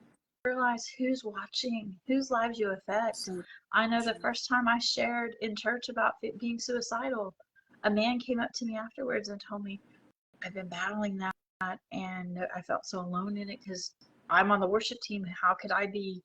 realize who's watching, whose lives you affect. I know the first time I shared in church about being suicidal, a man came up to me afterwards and told me, I've been battling that, and I felt so alone in it because I'm on the worship team. How could I be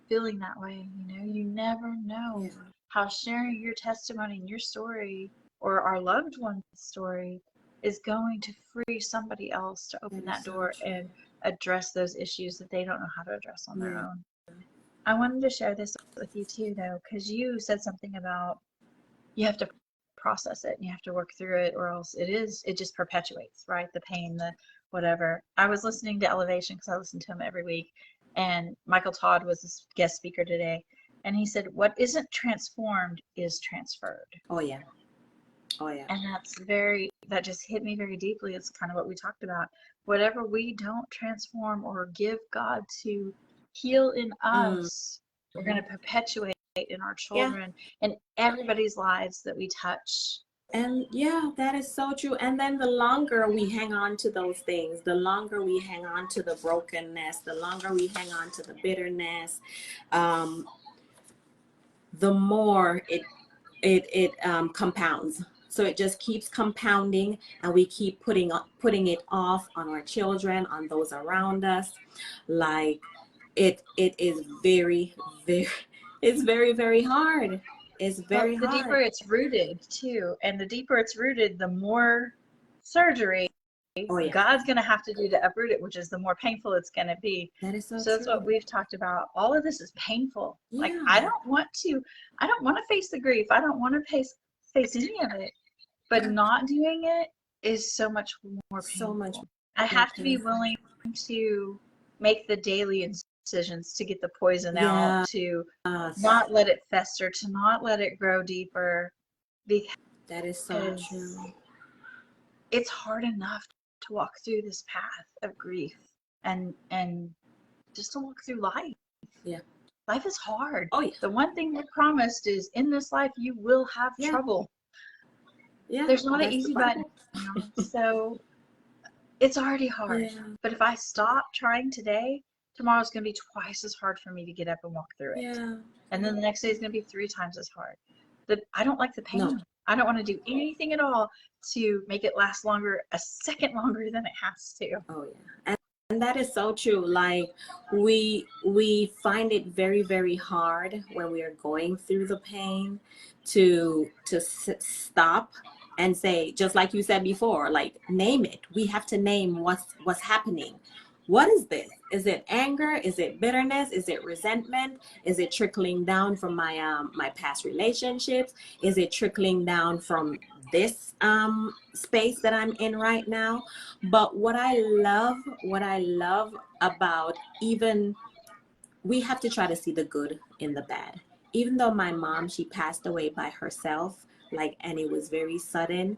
feeling that way? You never know how sharing your testimony and your story, or our loved one's story, is going to free somebody else to open that door and address those issues that they don't know how to address on their own. I wanted to share this with you too, though, because you said something about you have to process it and you have to work through it, or else it just perpetuates, right? The pain, the whatever. I was listening to Elevation because I listen to him every week, and Michael Todd was a guest speaker today, and he said, what isn't transformed is transferred. Oh yeah. Oh yeah. And that just hit me very deeply. It's kind of what we talked about. Whatever we don't transform or give God to heal in us, we're going to perpetuate in our children and everybody's lives that we touch. And that is so true. And then the longer we hang on to those things, the longer we hang on to the brokenness, the longer we hang on to the bitterness, the more it compounds. So it just keeps compounding, and we keep putting it off on our children, on those around us. Like it is very, very, it's very, very hard. It's very hard. The deeper it's rooted too, and the deeper it's rooted, the more surgery God's going to have to do to uproot it, which is the more painful it's going to be. That is so true. That's what we've talked about. All of this is painful. Like I don't want to face the grief. I don't want to face any of it. But not doing it is so much more painful. So much. I have to be willing to make the daily decisions to get the poison out, to not let it fester, to not let it grow deeper. Because that is so true. It's hard enough to walk through this path of grief and just to walk through life. Yeah. Life is hard. Oh yeah. The one thing we're promised is in this life you will have trouble. Yeah. There's not an easy button. So it's already hard. Yeah. But if I stop trying today, tomorrow's going to be twice as hard for me to get up and walk through it. Yeah. And then the next day is going to be 3 times as hard. I don't like the pain. No. I don't want to do anything at all to make it last longer, a second longer than it has to. Oh yeah. And that is so true. Like we find it very, very hard when we are going through the pain to stop and say, just like you said before, like name it. We have to name what's happening. what is this? Is it anger? Is it bitterness? Is it resentment? Is it trickling down from my past relationships? Is it trickling down from this space that I'm in right now? But what I love about, even, we have to try to see the good in the bad. Even though my mom, she passed away by herself, like, and it was very sudden.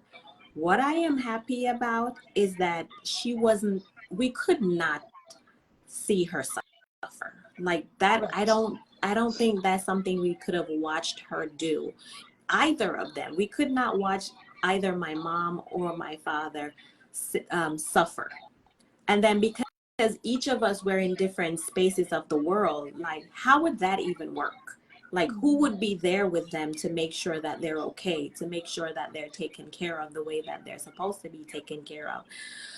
What I am happy about is that we could not see her suffer like that. Right. I don't think that's something we could have watched her do. Either of them. We could not watch either my mom or my father suffer. And then because each of us were in different spaces of the world, like, how would that even work? Like, who would be there with them to make sure that they're okay, to make sure that they're taken care of the way that they're supposed to be taken care of?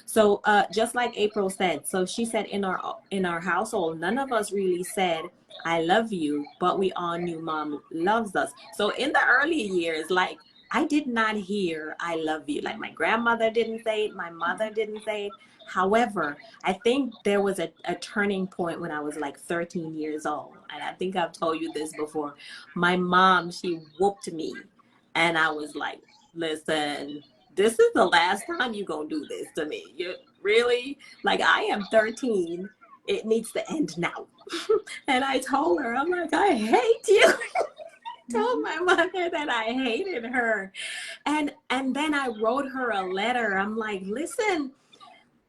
So just like April said, so she said in our household, none of us really said, I love you, but we all knew mom loves us. So in the early years, like, I did not hear I love you. Like, my grandmother didn't say it, my mother didn't say it. However, I think there was a turning point when I was like 13 years old. And I think I've told you this before. My mom, she whooped me. And I was like, listen, this is the last time you gonna do this to me. You really? Like, I am 13. It needs to end now. And I told her, I'm like, I hate you. Told my mother that I hated her. And then I wrote her a letter. I'm like, listen,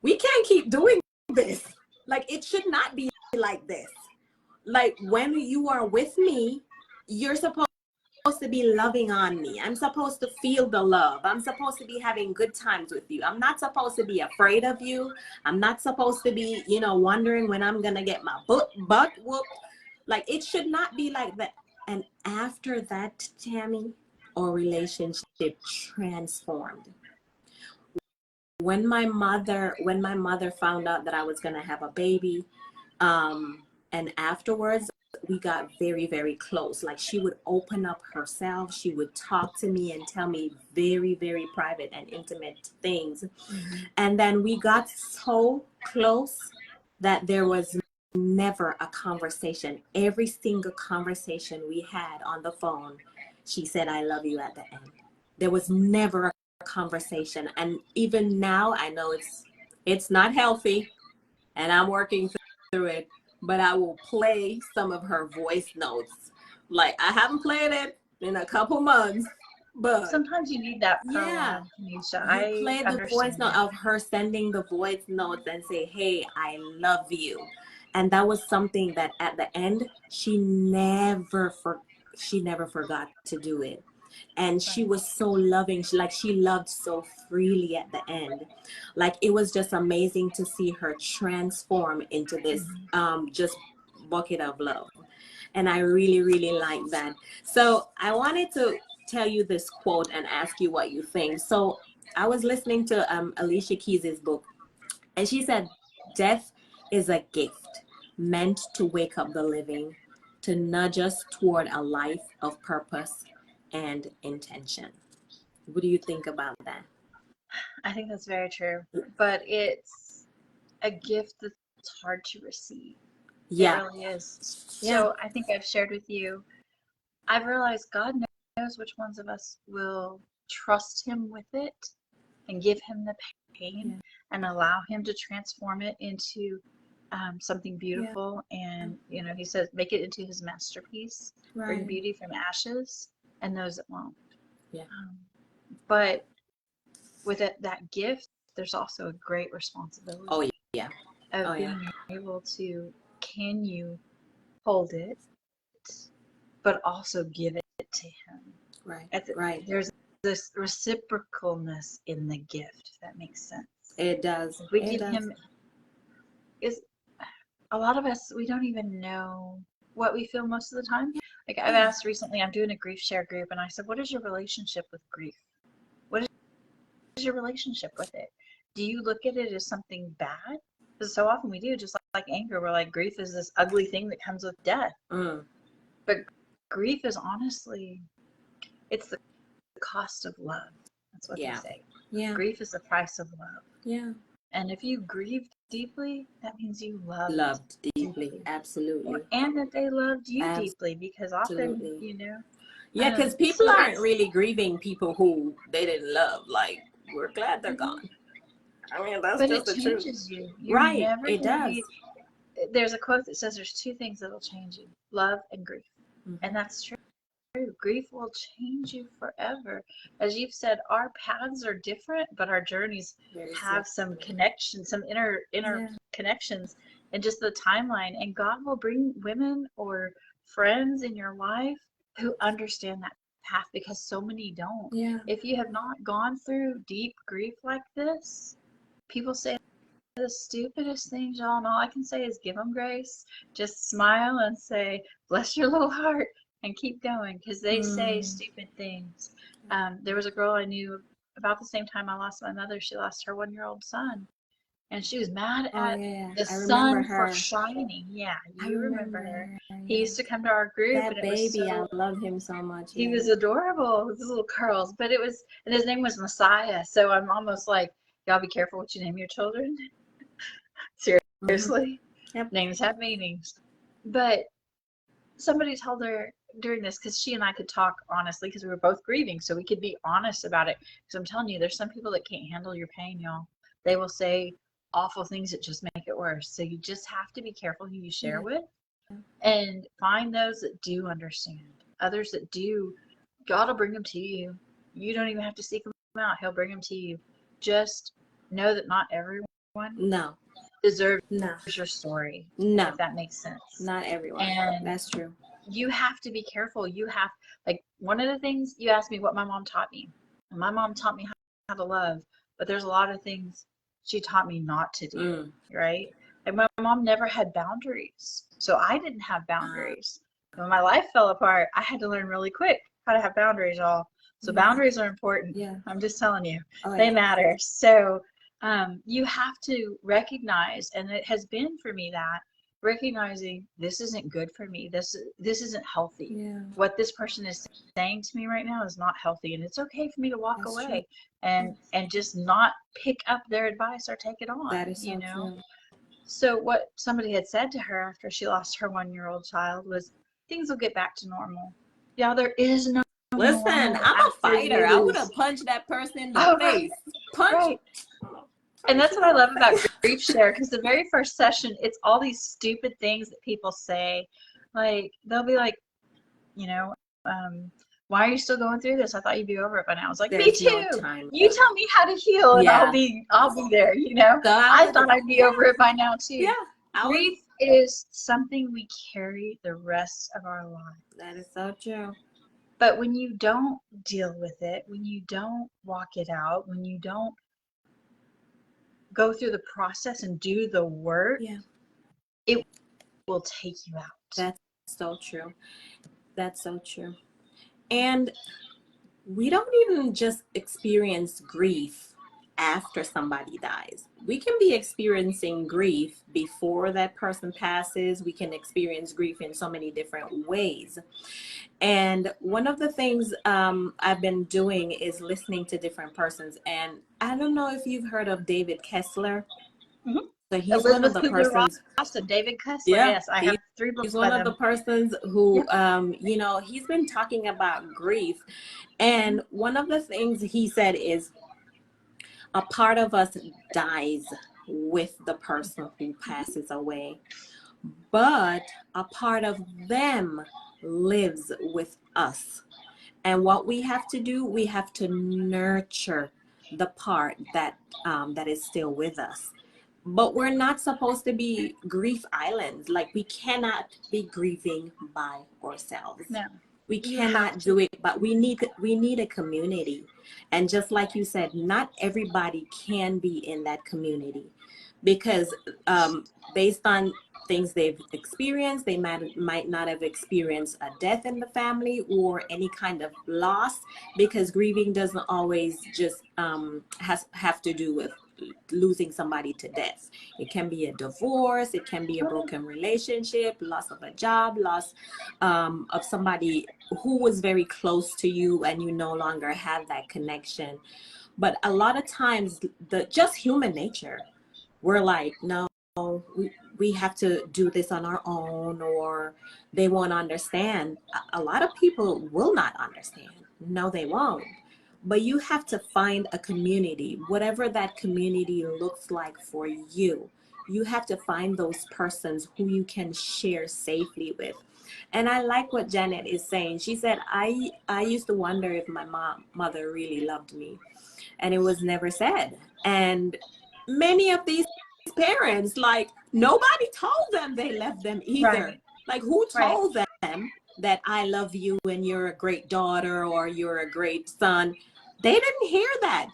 we can't keep doing this. Like, it should not be like this. Like, when you are with me, you're supposed to be loving on me. I'm supposed to feel the love. I'm supposed to be having good times with you. I'm not supposed to be afraid of you. I'm not supposed to be, wondering when I'm going to get my butt whooped. Like, it should not be like that. And after that, Tammy, our relationship transformed. When my mother found out that I was going to have a baby, and afterwards we got very, very close. Like, she would open up herself. She would talk to me and tell me very, very private and intimate things. Mm-hmm. And then we got so close that there was never a conversation. Every single conversation we had on the phone, she said, I love you at the end. There was never a conversation. And even now, I know it's not healthy, and I'm working through it, but I will play some of her voice notes. Like, I haven't played it in a couple months, but Sometimes you need that yeah, prolonged, Nisha. you I play the voice understand note that. of her sending the voice notes and say, hey, I love you. And that was something that at the end, she never forgot to do it. And she Right. was so loving. She loved so freely at the end. Like, it was just amazing to see her transform into this Mm-hmm. just bucket of love. And I really, really like that. So I wanted to tell you this quote and ask you what you think. So I was listening to Alicia Keys's book, and she said, death is a gift meant to wake up the living, to nudge us toward a life of purpose and intention. What do you think about that? I think that's very true. But it's a gift that's hard to receive. It Yeah, really is. yeah, So I think I've shared with you, I've realized God knows which ones of us will trust Him with it and give Him the pain yeah, and allow Him to transform it into something yeah, beautiful. And, He says, make it into His masterpiece, bring right. beauty from ashes, and those that won't. Yeah. But with that gift, there's also a great responsibility Oh, yeah. Oh, of yeah. being able to, can you hold it, but also give it to Him? Right, right. There's this reciprocalness in the gift, if that makes sense. It does. If we It give does. Him, is a lot of us, we don't even know what we feel most of the time. Like, I've Yeah. asked recently, I'm doing a grief share group, and I said, what is your relationship with grief? What is your relationship with it? Do you look at it as something bad? Because so often we do, just like anger, we're like, grief is this ugly thing that comes with death. Mm. But grief is honestly, it's the cost of love. That's what they Yeah. say. Yeah. Grief is the price of love. Yeah. And if you grieve deeply, that means you loved Loved deeply. deeply. Absolutely. And that they loved you deeply, because often, Absolutely. you know, Yeah, because people so aren't that's, really grieving people who they didn't love. Like, we're glad they're mhm. gone. I mean, that's But just it the truth. changes you. You're Right. never It going to does. be, there's a quote that says there's two things that'll change you: love and grief. And Mm-hmm. that's true. Grief will change you forever. As you've said, our paths are different, but our journeys Very have some similar. connection, some inner Yeah. connections, and just the timeline. And God will bring women or friends in your life who understand that path, because so many don't. Yeah. If you have not gone through deep grief like this, people say the stupidest things, y'all, and all I can say is give them grace. Just smile and say, bless your little heart, and keep going, because they say Mm. stupid things. There was a girl I knew about the same time I lost my mother. She lost her 1-year-old son, and she was mad Oh, at yeah. the I remember sun for her. shining. Yeah, I you remember remember her. her. He Yeah. used to come to our group, and That it was baby, I so, love him so much. he Yeah. was adorable with his little curls, but it was, and his name was Messiah. So I'm almost like, y'all be careful what you name your children. Mm-hmm. Seriously. Yep. Names have meanings. But somebody told her during this, because she and I could talk honestly, because we were both grieving, so we could be honest about it. Because I'm telling you, there's some people that can't handle your pain, y'all. They will say awful things that just make it worse. So you just have to be careful who you share Yeah. with, and find those that do understand. Others that do, God will bring them to you. You don't even have to seek them out, He'll bring them to you. Just know that not everyone No. deserves No. your story, No. if that makes sense. Not everyone. And That's true. you have to be careful. You have, like, one of the things you asked me what my mom taught me. And my mom taught me how to love, but there's a lot of things she taught me not to do, Mm. right? And my mom never had boundaries. So I didn't have Uh, boundaries. When my life fell apart, I had to learn really quick how to have boundaries, all. So yeah. boundaries are important. Yeah. I'm just telling you, Oh, they yeah. matter. So you have to recognize, and it has been for me that, recognizing this isn't good for me. This isn't healthy. Yeah. What this person is saying to me right now is not healthy, and it's okay for me to walk That's true. away and just not pick up their advice or take it on, That is you so know? true. So what somebody had said to her after she lost her 1-year-old child was, things will get back to normal. Yeah, there is no Listen, normal I'm a after fighter. you I would lose. have punched that person in the Oh, right, face. Punch, right. And punch that's you what I in the love about face. grief share, because the very first session, it's all these stupid things that people say. Like, they'll be like, you know, why are you still going through this? I thought you'd be over it by now. I was like, me There's no too. time. You tell me how to heal, and Yeah. I'll be there, you know. So I I would, thought I'd be yeah, over it by now too. yeah. I was, Grief is something we carry the rest of our life. that is so true. But when you don't deal with it, when you don't walk it out, when you don't go through the process and do the work, Yeah. it will take you out. That's so true. That's so true. And we don't even just experience grief after somebody dies. We can be experiencing grief before that person passes. We can experience grief in so many different ways. And one of the things I've been doing is listening to different persons. And I don't know if you've heard of David Kessler. Mhm. So he's one of Elizabeth the persons. Kubler-Ross and David Kessler. Yeah, Yes, I have 3 he's books one by of the them. persons who, Yep. he's been talking about grief. And one of the things he said is a part of us dies with the person who passes away, but a part of them lives with us. And what we have to do, we have to nurture the part that is still with us. But we're not supposed to be grief islands. Like, we cannot be grieving by ourselves. No, We you have cannot to. do it, but we need a community. And just like you said, not everybody can be in that community, because based on things they've experienced, they might not have experienced a death in the family or any kind of loss, because grieving doesn't always just have to do with losing somebody to death. It can be a divorce, it can be a broken relationship, loss of a job, loss of somebody who was very close to you and you no longer have that connection. But a lot of times, the just human nature, we're like, no, we have to do this on our own, or they won't understand. A lot of people will not understand. No, they won't. But you have to find a community, whatever that community looks like for you. You have to find those persons who you can share safely with. And I like what Janet is saying. She said, I used to wonder if my mother really loved me, and it was never said. And many of these parents, like, nobody told them they left them either. Right. Like, who Right. told them that I love you and you're a great daughter or you're a great son? They didn't hear that.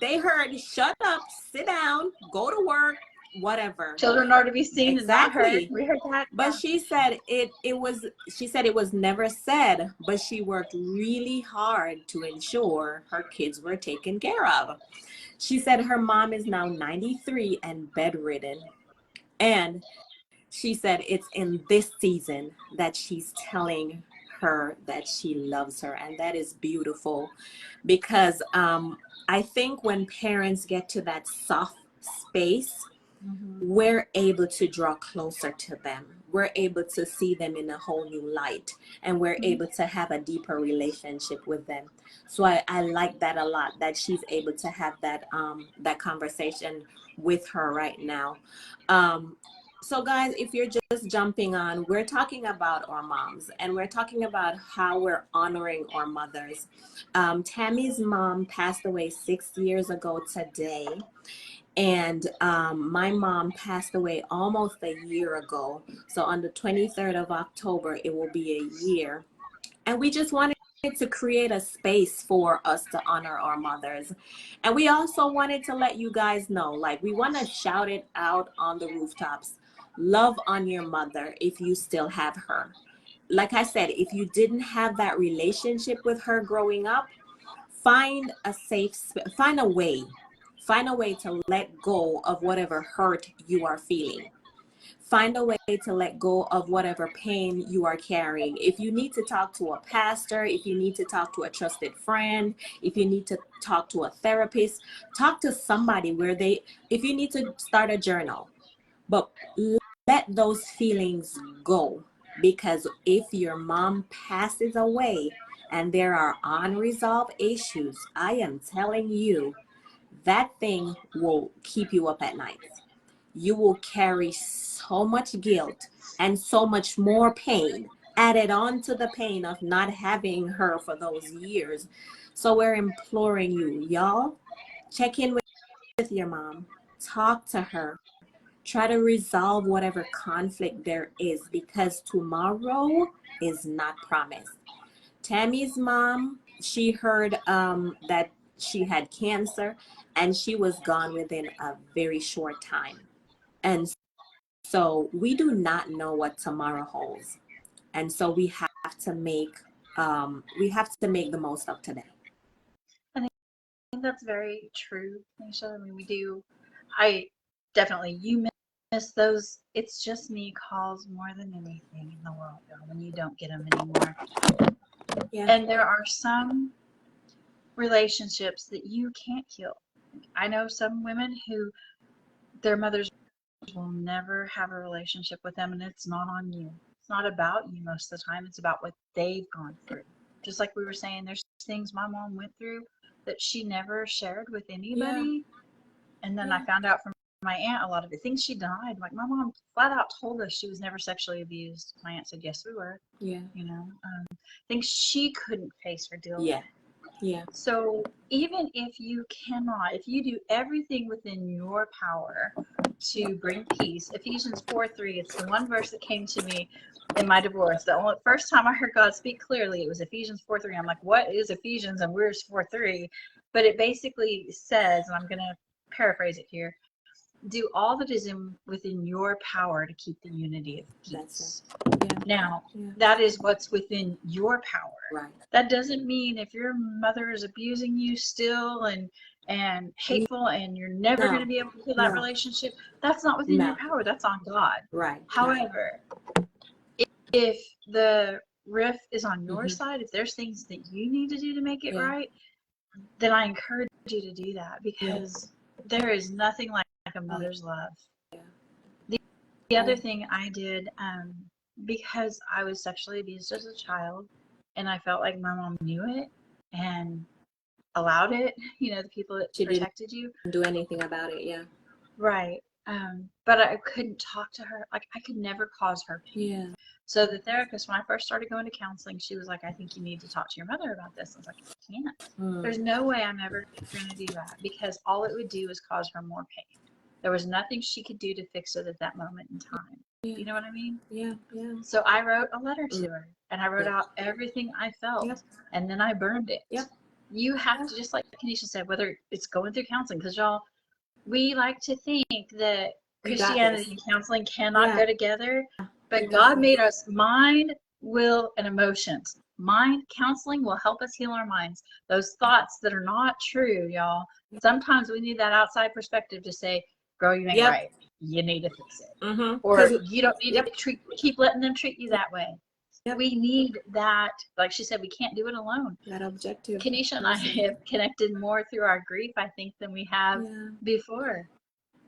They heard, shut up, sit down, go to work, whatever. Children are to be seen and not heard. Exactly. We heard that. But Yeah. she said she said it was never said, but she worked really hard to ensure her kids were taken care of. She said her mom is now 93 and bedridden. And she said it's in this season that she's telling her that she loves her. And that is beautiful, because I think when parents get to that soft space, we're able to draw closer to them. We're able to see them in a whole new light, and we're able to have a deeper relationship with them. So I like that a lot, that she's able to have that conversation with her right now. So guys, if you're just jumping on, we're talking about our moms, and we're talking about how we're honoring our mothers. Tammy's mom passed away 6 years ago today. And my mom passed away almost a year ago. So on the 23rd of October, it will be a year. And we just wanted to create a space for us to honor our mothers. And we also wanted to let you guys know, like, we want to shout it out on the rooftops. Love on your mother if you still have her. Like I said, if you didn't have that relationship with her growing up, find find a way. Find a way to let go of whatever hurt you are feeling. Find a way to let go of whatever pain you are carrying. If you need to talk to a pastor, if you need to talk to a trusted friend, if you need to talk to a therapist, talk to somebody if you need to start a journal. But let those feelings go, because if your mom passes away and there are unresolved issues, I am telling you, that thing will keep you up at night. You will carry so much guilt and so much more pain added on to the pain of not having her for those years. So we're imploring you, y'all, check in with your mom, talk to her, try to resolve whatever conflict there is, because tomorrow is not promised. Tammy's mom, she heard that she had cancer, and she was gone within a very short time. And so we do not know what tomorrow holds. And so we have to make the most of today. I think that's very true, Nisha. I mean, we do. I definitely, you miss those "it's just me" calls more than anything in the world, girl, when you don't get them anymore. Yeah. And there are some relationships that you can't heal. I know some women who their mothers will never have a relationship with them, and it's not on you. It's not about you most of the time. It's about what they've gone through. Just like we were saying, there's things my mom went through that she never shared with anybody. And then I found out from my aunt a lot of the things she denied. Like, my mom flat out told us she was never sexually abused. My aunt said, yes, we were. Yeah. You know, things she couldn't face or deal with. Yeah. So even if you cannot, if you do everything within your power to bring peace, Ephesians 4:3, it's the one verse that came to me in my divorce. The first time I heard God speak clearly, it was Ephesians 4:3. I'm like, what is Ephesians and where's 4:3? But it basically says, and I'm going to paraphrase it here, do all that is within your power to keep the unity of peace. Now, that is what's within your power. Right. That doesn't mean if your mother is abusing you still and hateful and you're never going to be able to heal that relationship, that's not within your power. That's on God. Right. However, if the rift is on your side, if there's things that you need to do to make it right, then I encourage you to do that, because there is nothing like like a mother's love. Yeah. The other thing I did, because I was sexually abused as a child, and I felt like my mom knew it and allowed it, the people that She didn't protected you. do anything about it. Yeah. Right. But I couldn't talk to her. Like, I could never cause her pain. Yeah. So the therapist, when I first started going to counseling, she was like, I think you need to talk to your mother about this. I was like, I can't. There's no way I'm ever going to do that, because all it would do is cause her more pain. There was nothing she could do to fix it at that moment in time. Yeah. You know what I mean? Yeah. Yeah. So I wrote a letter to her, and I wrote out everything I felt, and then I burned it. Yep. You have to, just like Kenesha said, whether it's going through counseling, because y'all, we like to think that Christianity and counseling cannot go together, but God made us mind, will, and emotions. Mind counseling will help us heal our minds. Those thoughts that are not true, y'all. Sometimes we need that outside perspective to say, girl, you ain't right. You need to fix it. Or you don't need to keep letting them treat you that way. We need that. Like she said, we can't do it alone. That objective. Kenesha and I have connected more through our grief, I think, than we have before.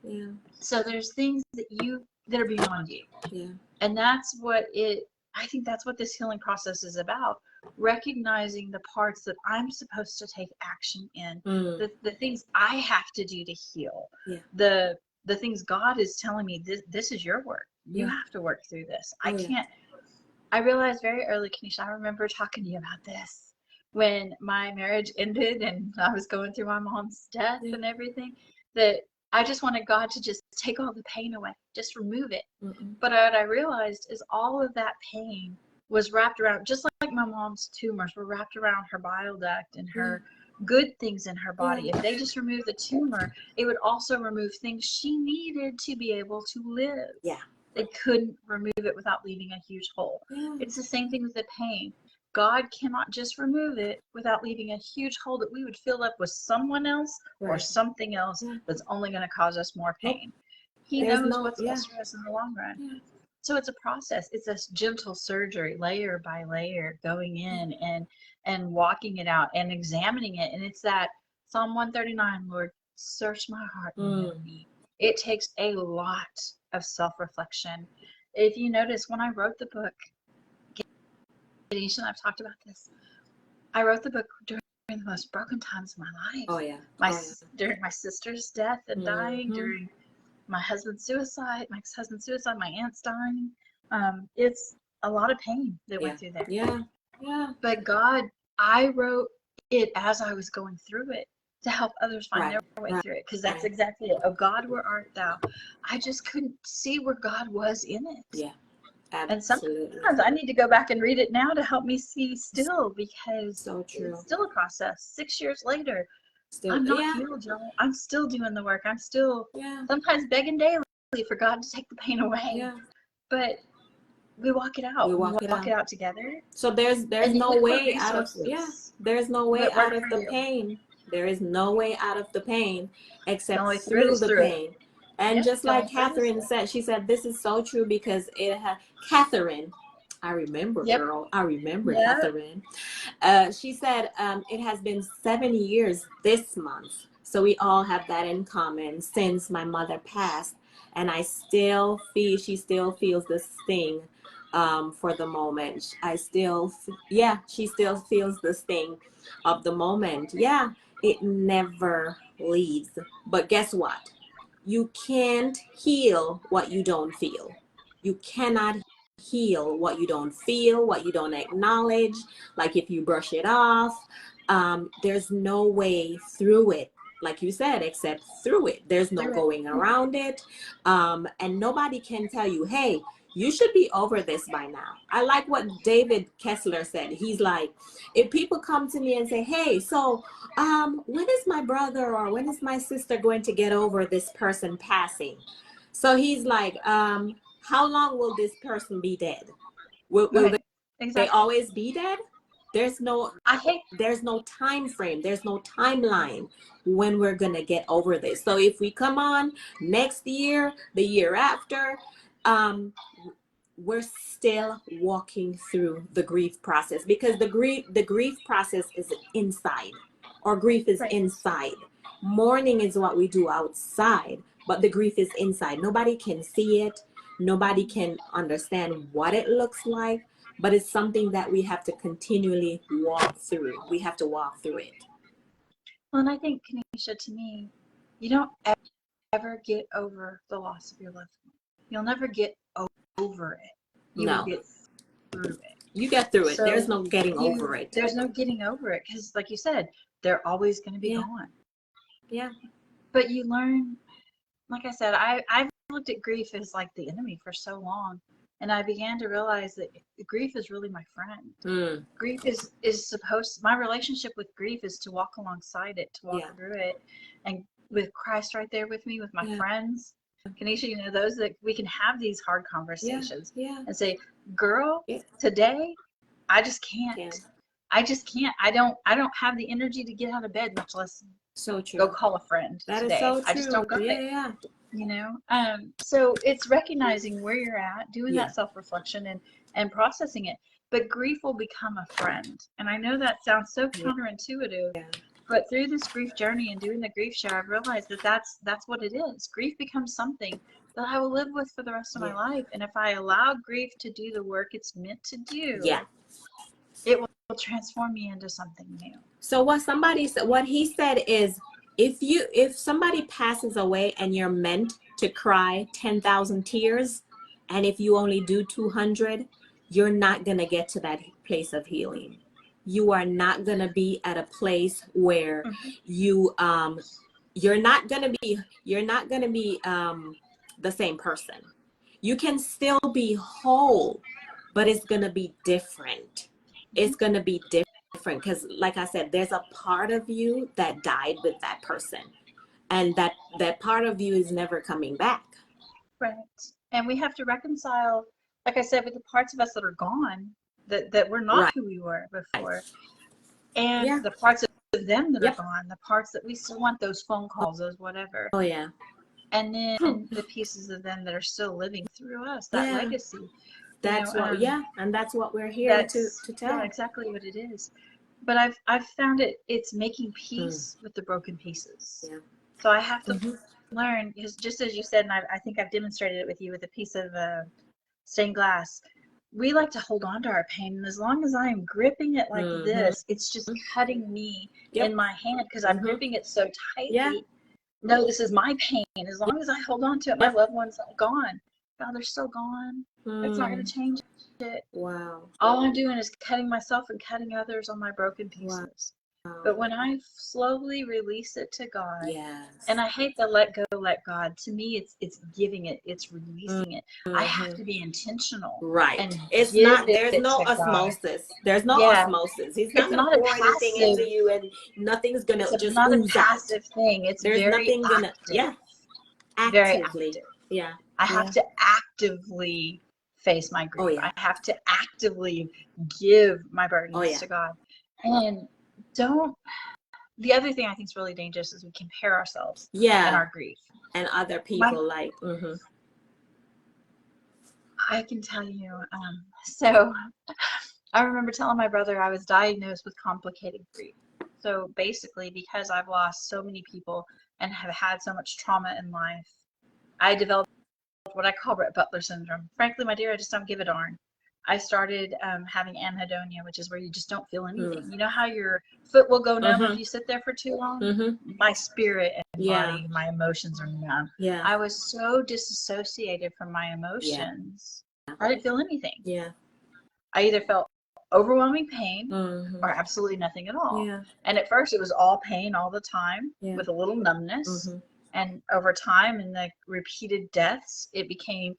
Yeah. So there's things that are beyond you. Yeah. And that's what I think that's what this healing process is about. Recognizing the parts that I'm supposed to take action in, the things I have to do to heal, the things God is telling me, this is your work. You have to work through this. I can't. I realized very early, Kenesha, I remember talking to you about this when my marriage ended and I was going through my mom's death and everything, that I just wanted God to just take all the pain away, just remove it. But what I realized is all of that pain was wrapped around, just like my mom's tumors were wrapped around her bile duct and her good things in her body. If they just removed the tumor, it would also remove things she needed to be able to live. Yeah. They couldn't remove it without leaving a huge hole. It's the same thing with the pain. God cannot just remove it without leaving a huge hole that we would fill up with someone else or something else that's only going to cause us more pain. He knows what's best for us in the long run. So it's a process. It's a gentle surgery, layer by layer, going in and walking it out and examining it. And it's that Psalm 139, Lord, search my heart and know me. It takes a lot of self-reflection. If you notice, when I wrote the book, and I've talked about this, I wrote the book during the most broken times of my life. During my sister's death and dying, during my husband's suicide, my ex-husband's suicide, my aunt's dying. It's a lot of pain that went through there. But God, I wrote it as I was going through it to help others find their way through it, because that's exactly it. Oh God, where art thou? I just couldn't see where God was in it. Yeah. Absolutely. And sometimes I need to go back and read it now to help me see still, because it's still a process. 6 years later, I'm not healed, y'all. I'm still doing the work. I'm still sometimes begging daily for God to take the pain away. But we walk it out. We walk it out together. So there's no way out of there's no way out of the pain. There is no way out of the pain except through the pain. And just like Catherine said, she said, this is so true, because it had Catherine. I remember, girl. I remember Catherine. She said it has been 7 years this month. So we all have that in common since my mother passed. And I still feel, she still feels the sting for the moment. She still feels the sting of the moment. Yeah, it never leaves. But guess what? You can't heal what you don't feel. You cannot heal what you don't feel, what you don't acknowledge. Like if you brush it off, there's no way through it, like you said, except through it. There's no going around it. And nobody can tell you, hey, you should be over this by now. I like what David Kessler said. He's like, if people come to me and say, hey, so when is my brother or when is my sister going to get over this person passing? So he's like, how long will this person be dead? Will they always be dead? There's no time frame. There's no timeline when we're going to get over this. So if we come on next year, the year after, we're still walking through the grief process, because the grief process is inside, or grief is inside. Mourning is what we do outside, but the grief is inside. Nobody can see it. Nobody can understand what it looks like, but it's something that we have to continually walk through. We have to walk through it. Well, and I think, Kanisha, to me, you don't ever get over the loss of your loved one. You'll never get over it. You will No, get through it. you get through it. So There's no getting over it. There's no getting over it because, like you said, they're always going to be Yeah. gone. Yeah. But you learn, like I said, I've looked at grief as like the enemy for so long. And I began to realize that grief is really my friend. Grief is supposed, my relationship with grief is to walk alongside it, to walk through it. And with Christ right there with me, with my friends, Kanisha, you know, those that we can have these hard conversations and say, girl, today, I just can't. I just can't. I don't have the energy to get out of bed, much less go call a friend That today. is so true. I just don't got it. Yeah. You know, so it's recognizing where you're at, doing that self-reflection and processing it. But grief will become a friend. And I know that sounds so counterintuitive, but through this grief journey and doing the grief share, I've realized that that's what it is. Grief becomes something that I will live with for the rest of my life. And if I allow grief to do the work it's meant to do, it will transform me into something new. So what he said is, if somebody passes away and you're meant to cry 10,000 tears, and if you only do 200, you're not going to get to that place of healing. You are not going to be at a place where you're not going to be the same person. You can still be whole, but it's going to be different. It's going to be different because, like I said, there's a part of you that died with that person, and that part of you is never coming back. Right. And we have to reconcile, like I said, with the parts of us that are gone, that we're not who we were before, and the parts of them that are gone, the parts that we still want, those phone calls, those whatever. Oh yeah. And then the pieces of them that are still living through us, that legacy. That's and that's what we're here to tell. Yeah, exactly what it is. But I've found it's making peace with the broken pieces. Yeah. So I have to learn, because just as you said, and I think I've demonstrated it with you with a piece of stained glass. We like to hold on to our pain, and as long as I am gripping it like this, it's just cutting me in my hand because I'm gripping it so tightly. Yeah. No, this is my pain. As long as I hold on to it, my loved one's gone. God, they're still gone. It's not going to change it. Wow. All I'm doing is cutting myself and cutting others on my broken pieces. Wow. But when I slowly release it to God, and I hate the let go, let God. To me, it's giving it, it's releasing it. I have to be intentional. Right. And it's not. There's no osmosis. God. There's no osmosis. He's not going to pour anything into you, and nothing's going to just ooze out. It's not a passive thing. It's there's very nothing going to. Yeah. Actively. Very active. Yeah. I have to actively face my grief. I have to actively give my burdens to God. And the other thing I think is really dangerous is we compare ourselves and our grief. And other people I can tell you, so I remember telling my brother I was diagnosed with complicated grief. So basically, because I've lost so many people and have had so much trauma in life, I developed what I call Rhett Butler syndrome. Frankly, my dear, I just don't give a darn. I started having anhedonia, which is where you just don't feel anything. You know how your foot will go numb if you sit there for too long? My spirit and body, my emotions are numb. Yeah. I was so disassociated from my emotions. I didn't feel anything. Yeah. I either felt overwhelming pain or absolutely nothing at all. Yeah. And at first it was all pain all the time with a little numbness. And over time, in the repeated deaths, it became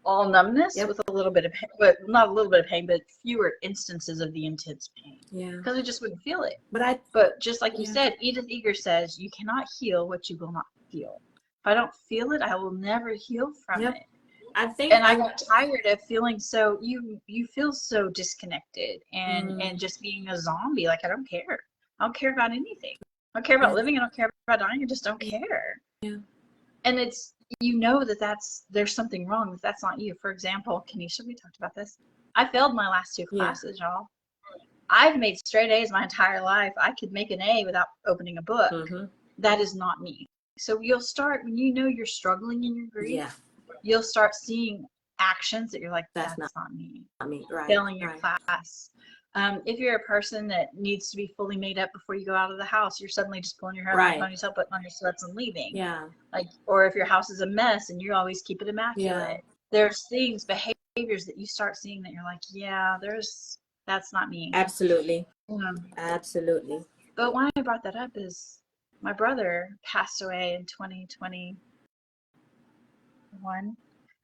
all numbness with a little bit of pain, but not a little bit of pain, but fewer instances of the intense pain. Yeah. Because I just wouldn't feel it. But just like you said, Edith Eger says, you cannot heal what you will not feel. If I don't feel it, I will never heal from it. I got tired of feeling so, you feel so disconnected and just being a zombie. Like, I don't care. I don't care about anything. I don't care about living. I don't care about dying. I just don't care. Yeah. And it's, there's something wrong if that's not you. For example, Kanisha, we talked about this. I failed my last 2 classes, y'all. I've made straight A's my entire life. I could make an A without opening a book. That is not me. So you'll start, when you know you're struggling in your grief, Yeah. you'll start seeing actions that you're like, That's that's not me. I mean, right. Failing your Right. class. If you're a person that needs to be fully made up before you go out of the house, you're suddenly just pulling your hair out of the ponytail, putting on your sweats and leaving. Yeah. Like, or if your house is a mess and you always keep it immaculate. Yeah. There's things, behaviors that you start seeing that you're like, yeah, that's not me. Absolutely. Absolutely. But why I brought that up is my brother passed away in 2021.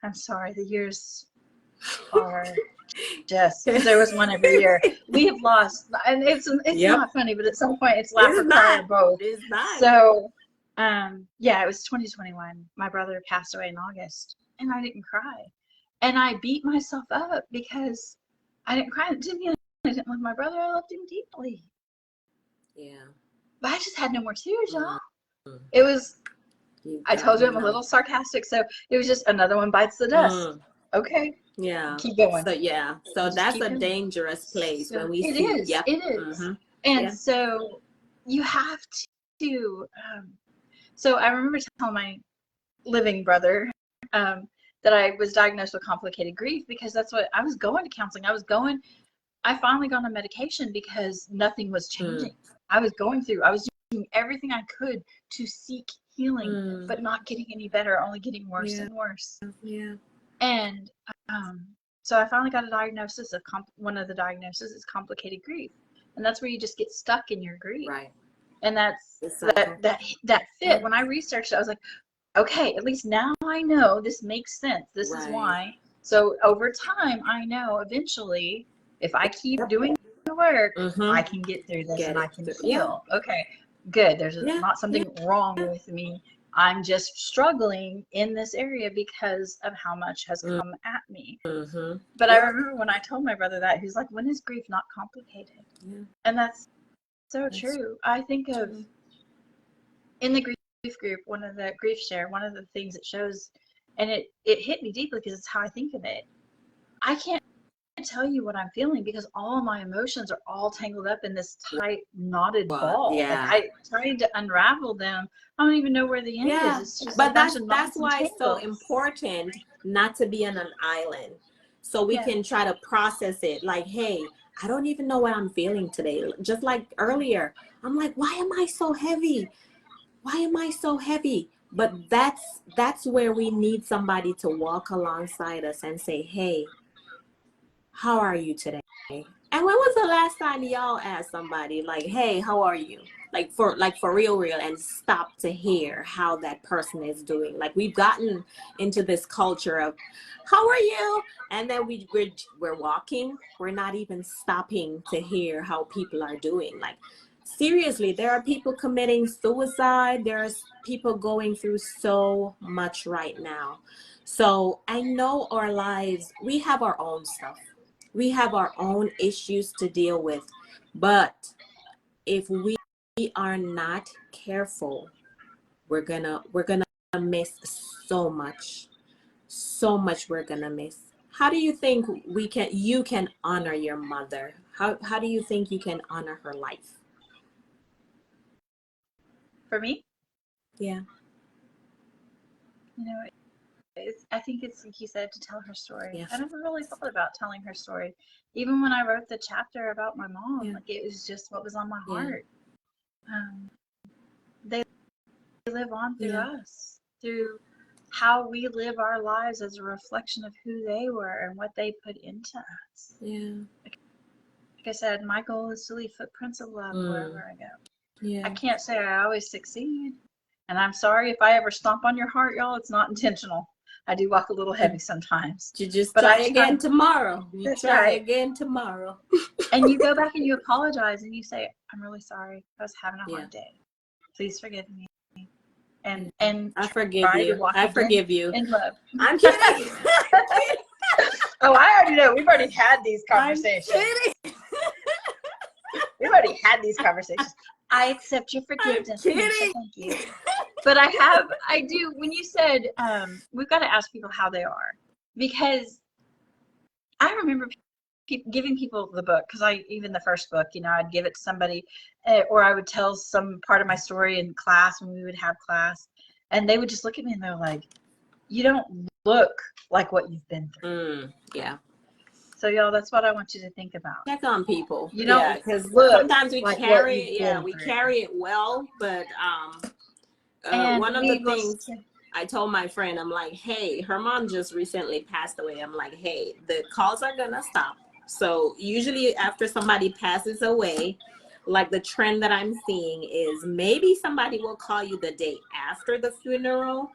I'm sorry, the years are just, because there was one every year. We have lost, and it's not funny, but at some point it's laugh or cry or both. It's not. So, yeah, it was 2021. My brother passed away in August, and I didn't cry. And I beat myself up because I didn't cry. It didn't mean I didn't love my brother. I loved him deeply. Yeah. But I just had no more tears, y'all. It was, I told you I'm a little sarcastic, so it was just another one bites the dust. Okay. Yeah. Keep going. So yeah. So Just that's a going. dangerous place So when we it see. is. Yep. It is. And so you have to. So I remember telling my living brother that I was diagnosed with complicated grief, because that's what I was going to counseling. I finally got on medication because nothing was changing. I was doing everything I could to seek healing, but not getting any better, only getting worse and worse. Yeah. And so I finally got a diagnosis of one of the diagnoses is complicated grief, and that's where you just get stuck in your grief. Right. And that's that fit. When I researched it, I was like, okay, at least now I know this makes sense. This is why. So over time, I know eventually, if I keep doing the work, I can get through this and I can heal. Okay, good. There's not something wrong with me. I'm just struggling in this area because of how much has come at me. But I remember when I told my brother that, he's like, when is grief not complicated? And that's so true. I think of, in the grief group, one of the grief share, one of the things it shows, and it hit me deeply because it's how I think of it. I can't tell you what I'm feeling because all my emotions are all tangled up in this tight knotted ball. Like, trying to unravel them, I don't even know where the end is. It's just but that's why it's so important not to be on an island, so we can try to process it. Like, hey, I don't even know what I'm feeling today. Just like earlier, I'm like, why am I so heavy? Why am I so heavy? But that's where we need somebody to walk alongside us and say, hey, how are you today? And when was the last time y'all asked somebody, like, hey, how are you? Like for real, and stop to hear how that person is doing. Like, we've gotten into this culture of, how are you? And then we're walking. We're not even stopping to hear how people are doing. Like, seriously, there are people committing suicide. There's people going through so much right now. So I know our lives, we have our own stuff. We have our own issues to deal with. But if we are not careful, we're gonna miss so much. So much we're gonna miss. How do you think you can honor your mother? How do you think you can honor her life? For me? Yeah. You know, I think it's like you said, to tell her story. Yes. I never really thought about telling her story. Even when I wrote the chapter about my mom, like, it was just what was on my heart. They live on through us, through how we live our lives as a reflection of who they were and what they put into us. Yeah. Like I said, my goal is to leave footprints of love wherever I go. Yeah. I can't say I always succeed. And I'm sorry if I ever stomp on your heart, y'all. It's not intentional. I do walk a little heavy sometimes. You just try again tomorrow. You try again tomorrow. And you go back and you apologize and you say, I'm really sorry. I was having a hard day. Please forgive me. And I forgive you. I forgive you. In love. I'm kidding. Oh, I already know. We've already had these conversations. I'm kidding. We've already had these conversations. I accept your forgiveness. I'm kidding. Thank you. But I do, when you said, we've got to ask people how they are, because I remember giving people the book, because even the first book, I'd give it to somebody, or I would tell some part of my story in class when we would have class, and they would just look at me and they're like, you don't look like what you've been through. Yeah. So y'all, that's what I want you to think about. Check on people. You don't because look sometimes we like carry what you've been we through. carry it well, but And one of the things I told my friend, I'm like, hey, her mom just recently passed away. I'm like, hey, the calls are gonna stop. So usually after somebody passes away, like the trend that I'm seeing is maybe somebody will call you the day after the funeral,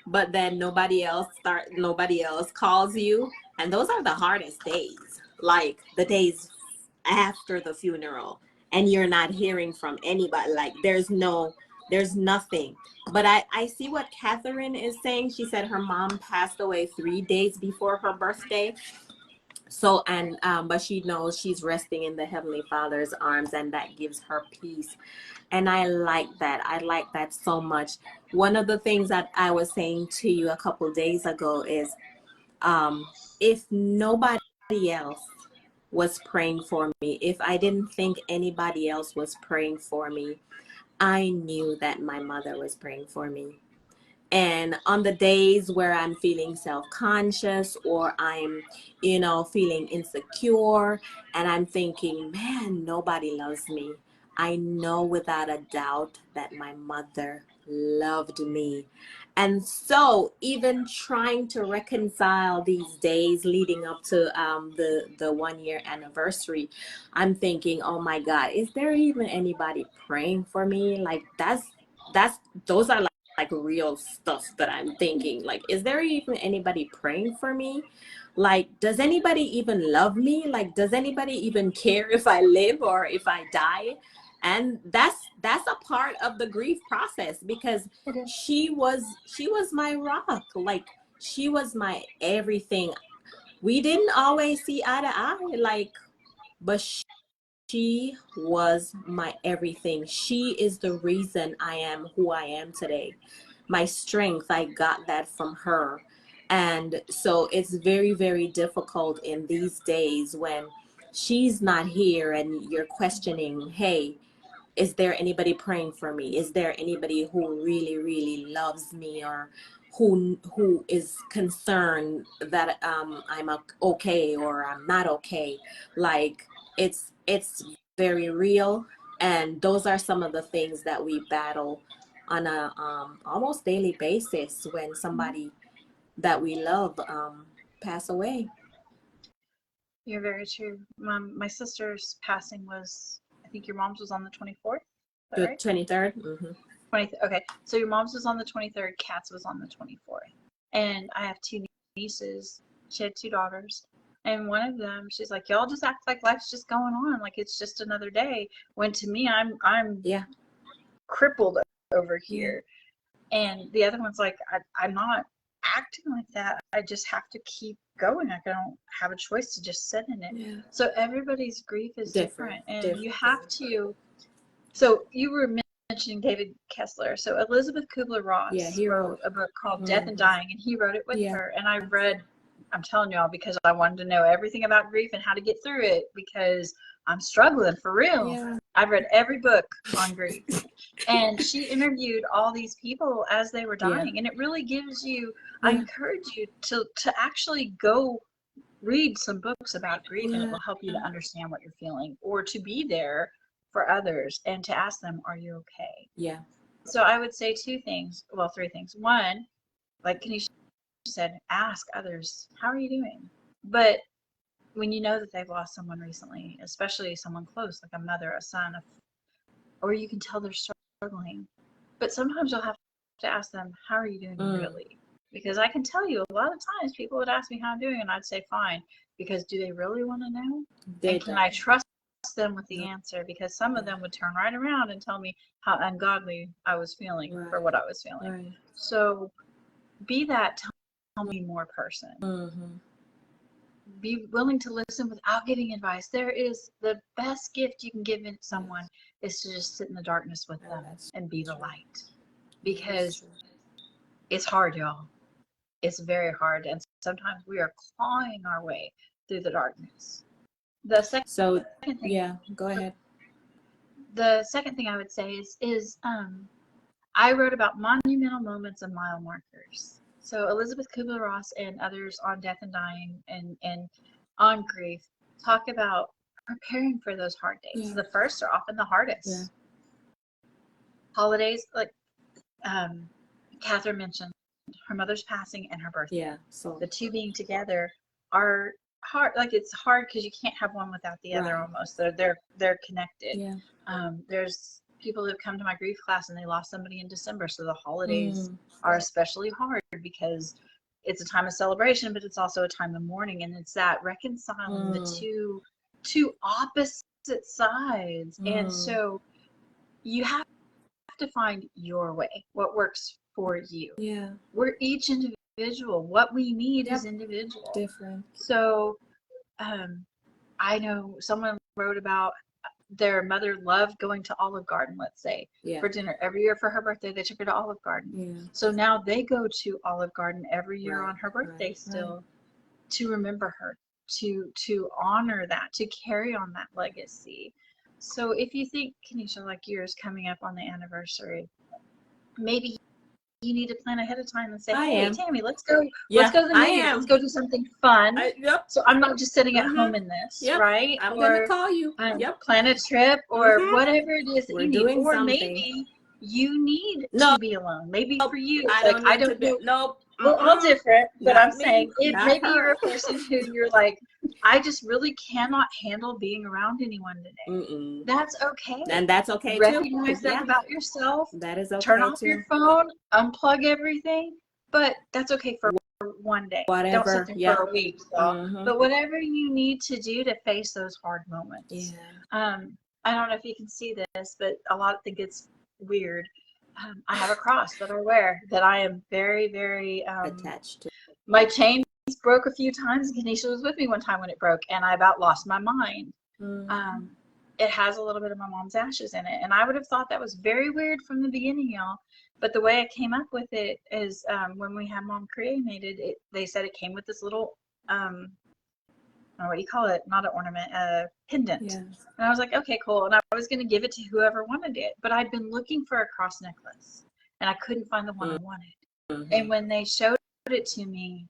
but then nobody else calls you. And those are the hardest days, like the days after the funeral, and you're not hearing from anybody. Like there's nothing. But I see what Catherine is saying. She said her mom passed away 3 days before her birthday. So, and but she knows she's resting in the Heavenly Father's arms, and that gives her peace. And I like that. I like that so much. One of the things that I was saying to you a couple days ago is, if nobody else was praying for me, if I didn't think anybody else was praying for me, I knew that my mother was praying for me. And on the days where I'm feeling self-conscious, or I'm, feeling insecure, and I'm thinking, man, nobody loves me, I know without a doubt that my mother loved me. And so even trying to reconcile these days leading up to the 1 year anniversary, I'm thinking, oh my God, is there even anybody praying for me? Like those are like real stuff that I'm thinking. Like, is there even anybody praying for me? Like, does anybody even love me? Like, does anybody even care if I live or if I die? And that's a part of the grief process, because she was my rock. Like, she was my everything. We didn't always see eye to eye, like, but she was my everything. She is the reason I am who I am today. My strength, I got that from her. And so it's very, very difficult in these days when she's not here and you're questioning, hey, is there anybody praying for me? Is there anybody who really, really loves me, or who is concerned that I'm okay or I'm not okay? Like, it's very real, and those are some of the things that we battle on a almost daily basis when somebody that we love pass away. You're very true. My sister's passing was, I think your mom's was on the 24th. Is that The right? 23rd. Mm-hmm. 20th. Okay, so your mom's was on the 23rd. Kat's was on the 24th. And I have two nieces. She had two daughters. And one of them, she's like, y'all just act like life's just going on, like it's just another day. When to me, I'm Yeah. crippled over Yeah. here. And the other one's like, I'm not acting like that. I just have to keep going. I don't have a choice to just sit in it. Yeah. So everybody's grief is different. And Different. you have to. So you were mentioning David Kessler. So Elizabeth Kubler-Ross Yeah, he wrote wrote. a book called Death and Dying, and he wrote it with Yeah. her. And I read, I'm telling y'all, because I wanted to know everything about grief and how to get through it, because I'm struggling for real. Yeah. I've read every book on grief. And she interviewed all these people as they were dying. And it really gives you, I encourage you to actually go read some books about grief, and it will help you to understand what you're feeling, or to be there for others and to ask them, are you okay? Yeah. So I would say two things, well, three things. One, like Kanisha said, ask others, how are you doing? But when you know that they've lost someone recently, especially someone close, like a mother, a son, or you can tell they're struggling. But sometimes you'll have to ask them, how are you doing really? Because I can tell you a lot of times people would ask me how I'm doing, and I'd say fine, because do they really want to know? And can I trust them with the answer? Because some of them would turn right around and tell me how ungodly I was feeling for what I was feeling. Right. So be that tell me more person. Mm-hmm. Be willing to listen without giving advice. There is the best gift you can give someone is to just sit in the darkness with them and be the light. Because it's hard, y'all. It's very hard. And sometimes we are clawing our way through the darkness. The second So thing, yeah, go ahead. the second thing I would say is I wrote about monumental moments and mile markers. So Elizabeth Kubler-Ross and others on death and dying and on grief talk about preparing for those hard days. Yeah. The first are often the hardest. Yeah. Holidays, like Catherine mentioned, her mother's passing and her birthday. Yeah. So The two being together are hard. Like it's hard because you can't have one without the other. Right. Almost they're connected. yeah. There's people who've come to my grief class and they lost somebody in December, so the holidays are especially hard because it's a time of celebration, but it's also a time of mourning, and it's that reconciling the two opposite sides. And so you have to find your way, what works for you. Yeah. We're each individual. What we need Yep. is individual. Different. So I know someone wrote about their mother loved going to Olive Garden, let's say, Yeah. for dinner. Every year for her birthday, they took her to Olive Garden. Yeah. So now they go to Olive Garden every year Right, on her birthday right, still to remember her, to honor that, to carry on that legacy. So if you think, Kenesha, like yours coming up on the anniversary, maybe you need to plan ahead of time and say, I hey, am. Tammy, let's go Yeah, to the I movies. am. Let's go do something fun. Yep. So I'm not just sitting at home in this, Yep. right? I'm gonna call you. Yep. Plan a trip or whatever it is that We're you need. doing Or something. maybe you need No. to be alone. Maybe for you, I like don't I need to don't be. know. Nope. We're all different, but Not I'm saying me, if not maybe her. you're a person who you're like, I just really cannot handle being around anyone today. That's okay. And that's okay too. Recognize that Yeah. about yourself. That is okay Turn off too. your phone, unplug everything, but that's okay for one day. Whatever. Don't sit there for a week. So. But whatever you need to do to face those hard moments. Yeah. I don't know if you can see this, but a lot of think it's weird. I have a cross that I wear that I am very, very attached to. My chain broke a few times. Kenesha was with me one time when it broke, and I about lost my mind. It has a little bit of my mom's ashes in it, and I would have thought that was very weird from the beginning, y'all. But the way I came up with it is when we had mom cremated, they said it came with this little what do you call it? Not an ornament, a pendant. Yeah. And I was like, okay, cool. And I was going to give it to whoever wanted it, but I'd been looking for a cross necklace, and I couldn't find the one I wanted. And when they showed it to me,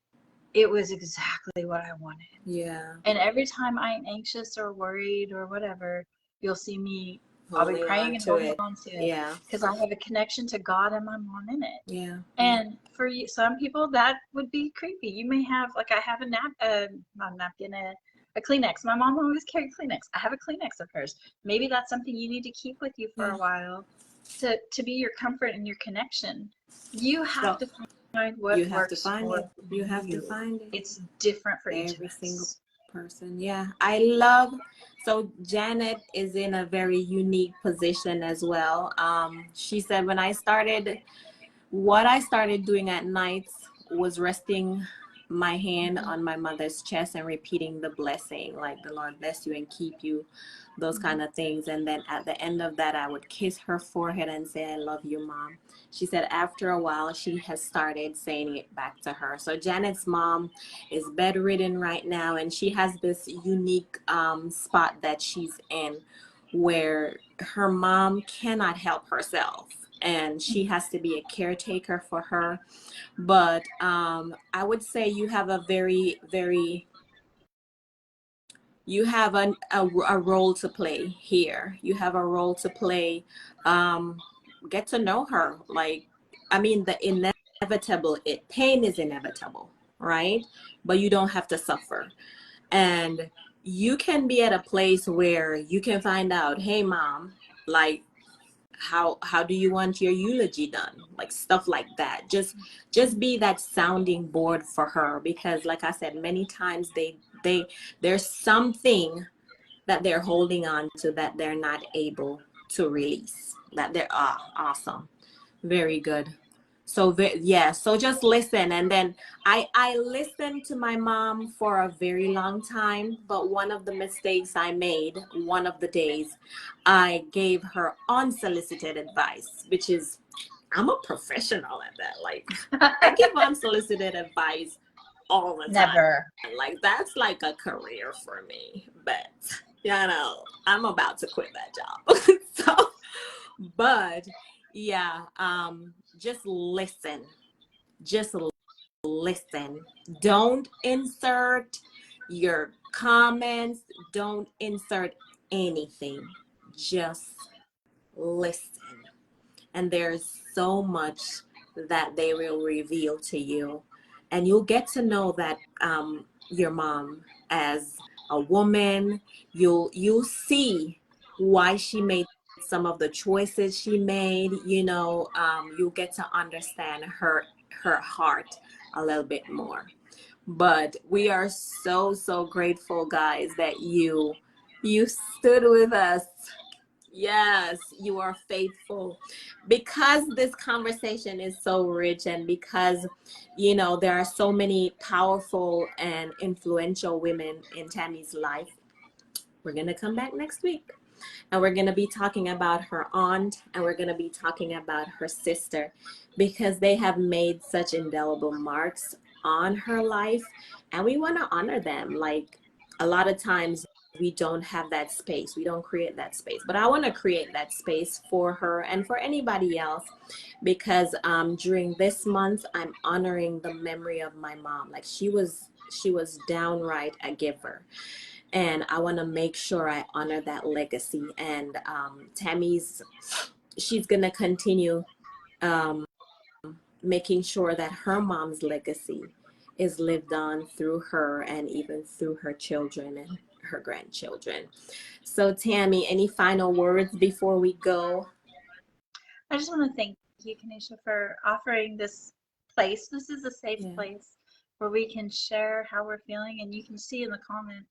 it was exactly what I wanted. Yeah. And every time I'm anxious or worried or whatever, you'll see me. I'll be praying and holding on to it. Yeah. Because I have a connection to God and my mom in it. Yeah. And for you, some people that would be creepy. You may have, like I have not a napkin, a Kleenex. My mom always carried Kleenex. I have a Kleenex of hers. Maybe that's something you need to keep with you for a while to be your comfort and your connection. You have to find what you have works to find for it. You have to find it. It's different for every single person. Yeah, I love. So Janet is in a very unique position as well. She said what I started doing at nights was resting my hand on my mother's chest and repeating the blessing, like the Lord bless you and keep you, those kind of things. And then at the end of that, I would kiss her forehead and say, I love you, Mom. She said after a while, she has started saying it back to her. So Janet's mom is bedridden right now, and she has this unique spot that she's in where her mom cannot help herself, and she has to be a caretaker for her. But I would say you have a you have a role to play here. You have a role to play. Get to know her. Like, I mean, the inevitable, pain is inevitable, right? But you don't have to suffer. And you can be at a place where you can find out, hey, Mom, like, how do you want your eulogy done, like stuff like that. Just be that sounding board for her, because like I said, many times there's something that they're holding on to that they're not able to release, that they're awesome, very good. So so just listen. And then I listened to my mom for a very long time, but one of the mistakes I made one of the days, I gave her unsolicited advice, which is, I'm a professional at that. Like, I give unsolicited advice all the time. Never. Like, that's like a career for me. But, you know, I'm about to quit that job. So, but yeah, just listen. Just listen. Don't insert your comments. Don't insert anything. Just listen. And there's so much that they will reveal to you. And you'll get to know that your mom as a woman. You'll see why she made some of the choices she made. You know, you'll get to understand her heart a little bit more. But we are so grateful, guys, that you stood with us. Yes, you are faithful. Because this conversation is so rich, and because, you know, there are so many powerful and influential women in Tammy's life, we're going to come back next week. And we're going to be talking about her aunt, and we're going to be talking about her sister, because they have made such indelible marks on her life, and we want to honor them. Like, a lot of times we don't have that space. We don't create that space. But I want to create that space for her and for anybody else, because during this month, I'm honoring the memory of my mom. Like, she was downright a giver. And I want to make sure I honor that legacy. And she's going to continue making sure that her mom's legacy is lived on through her, and even through her children and her grandchildren. So, Tammy, any final words before we go? I just want to thank you, Kanisha, for offering this place. This is a safe place where we can share how we're feeling, and you can see in the comments,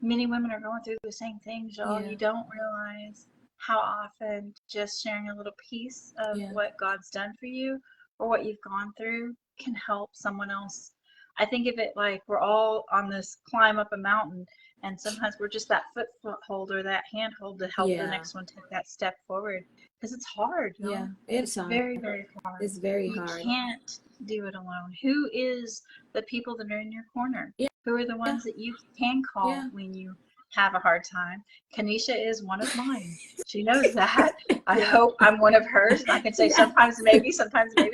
many women are going through the same things, y'all. You don't realize how often just sharing a little piece of what God's done for you or what you've gone through can help someone else. I think of it like we're all on this climb up a mountain, and sometimes we're just that foothold or that handhold to help the next one take that step forward, because it's hard, y'all. Yeah, it's hard. Very, very hard. It's very hard. You can't do it alone. Who is the people that are in your corner? Who are the ones that you can call when you have a hard time? Kanisha is one of mine. She knows that. I hope I'm one of hers. And I can say sometimes maybe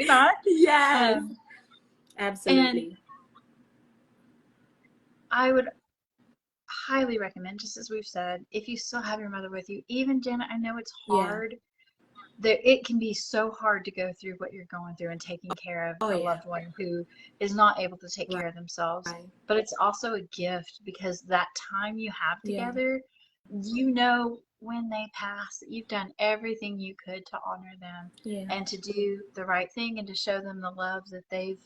not. Yes. Absolutely. And I would highly recommend, just as we've said, if you still have your mother with you, even Janet, I know it's hard. It can be so hard to go through what you're going through and taking care of a loved one who is not able to take care of themselves. But it's also a gift, because that time you have together, you know, when they pass, you've done everything you could to honor them and to do the right thing and to show them the love that they've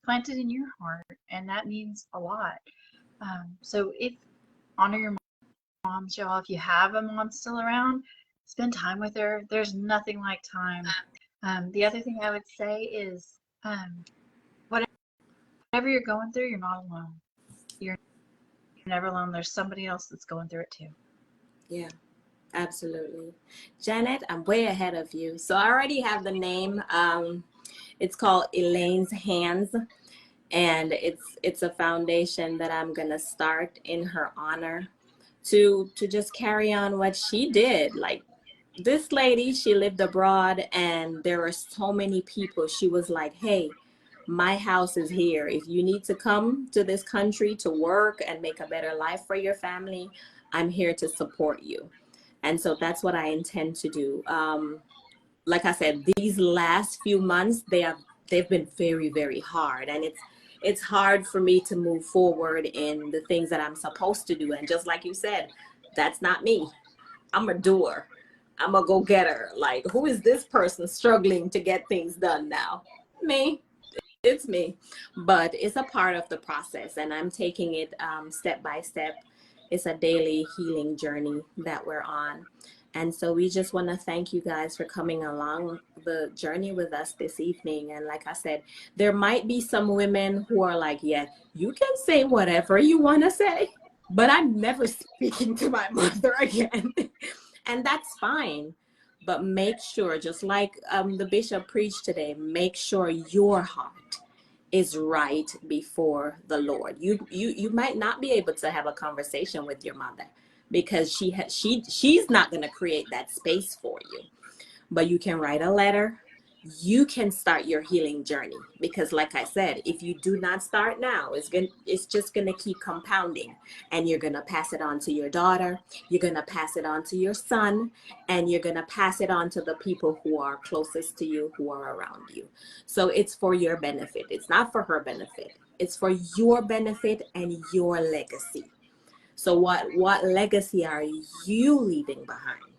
planted in your heart. And that means a lot. So honor your moms, y'all. If you have a mom still around, spend time with her. There's nothing like time. The other thing I would say is, whatever you're going through, you're not alone. You're never alone. There's somebody else that's going through it too. Yeah, absolutely. Janet, I'm way ahead of you. So I already have the name. It's called Elaine's Hands. And it's a foundation that I'm gonna start in her honor, to just carry on what she did. Like, this lady, she lived abroad, and there were so many people. She was like, hey, my house is here. If you need to come to this country to work and make a better life for your family, I'm here to support you. And so that's what I intend to do. Like I said, these last few months, they've been very, very hard. And it's hard for me to move forward in the things that I'm supposed to do. And just like you said, that's not me. I'm a doer. I'm a go-getter. Like, who is this person struggling to get things done now? Me. It's me. But it's a part of the process, and I'm taking it step by step. It's a daily healing journey that we're on. And so we just want to thank you guys for coming along the journey with us this evening. And like I said, there might be some women who are like, yeah, you can say whatever you want to say, but I'm never speaking to my mother again. And that's fine. But make sure, just like the bishop preached today, make sure your heart is right before the Lord. You might not be able to have a conversation with your mother because she's not going to create that space for you. But you can write a letter. You can start your healing journey, because like I said, if you do not start now, it's just going to keep compounding, and you're going to pass it on to your daughter, you're going to pass it on to your son, and you're going to pass it on to the people who are closest to you, who are around you. So it's for your benefit. It's not for her benefit. It's for your benefit and your legacy. So what legacy are you leaving behind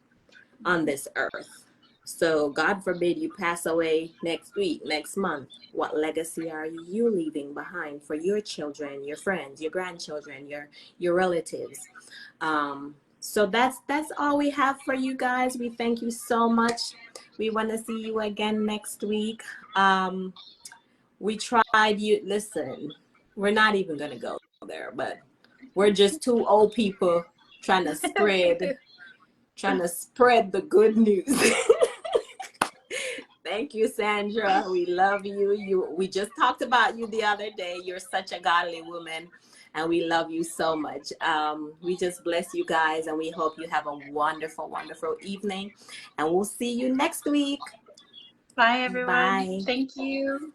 on this earth? So God forbid you pass away next week, next month. What legacy are you leaving behind for your children, your friends, your grandchildren, your relatives? So that's all we have for you guys. We thank you so much. We want to see you again next week. We tried you. Listen, we're not even gonna go there, but we're just two old people trying to spread the good news. Thank you, Sandra. We love you. We just talked about you the other day. You're such a godly woman, and we love you so much. We just bless you guys, and we hope you have a wonderful, wonderful evening. And we'll see you next week. Bye, everyone. Bye. Thank you.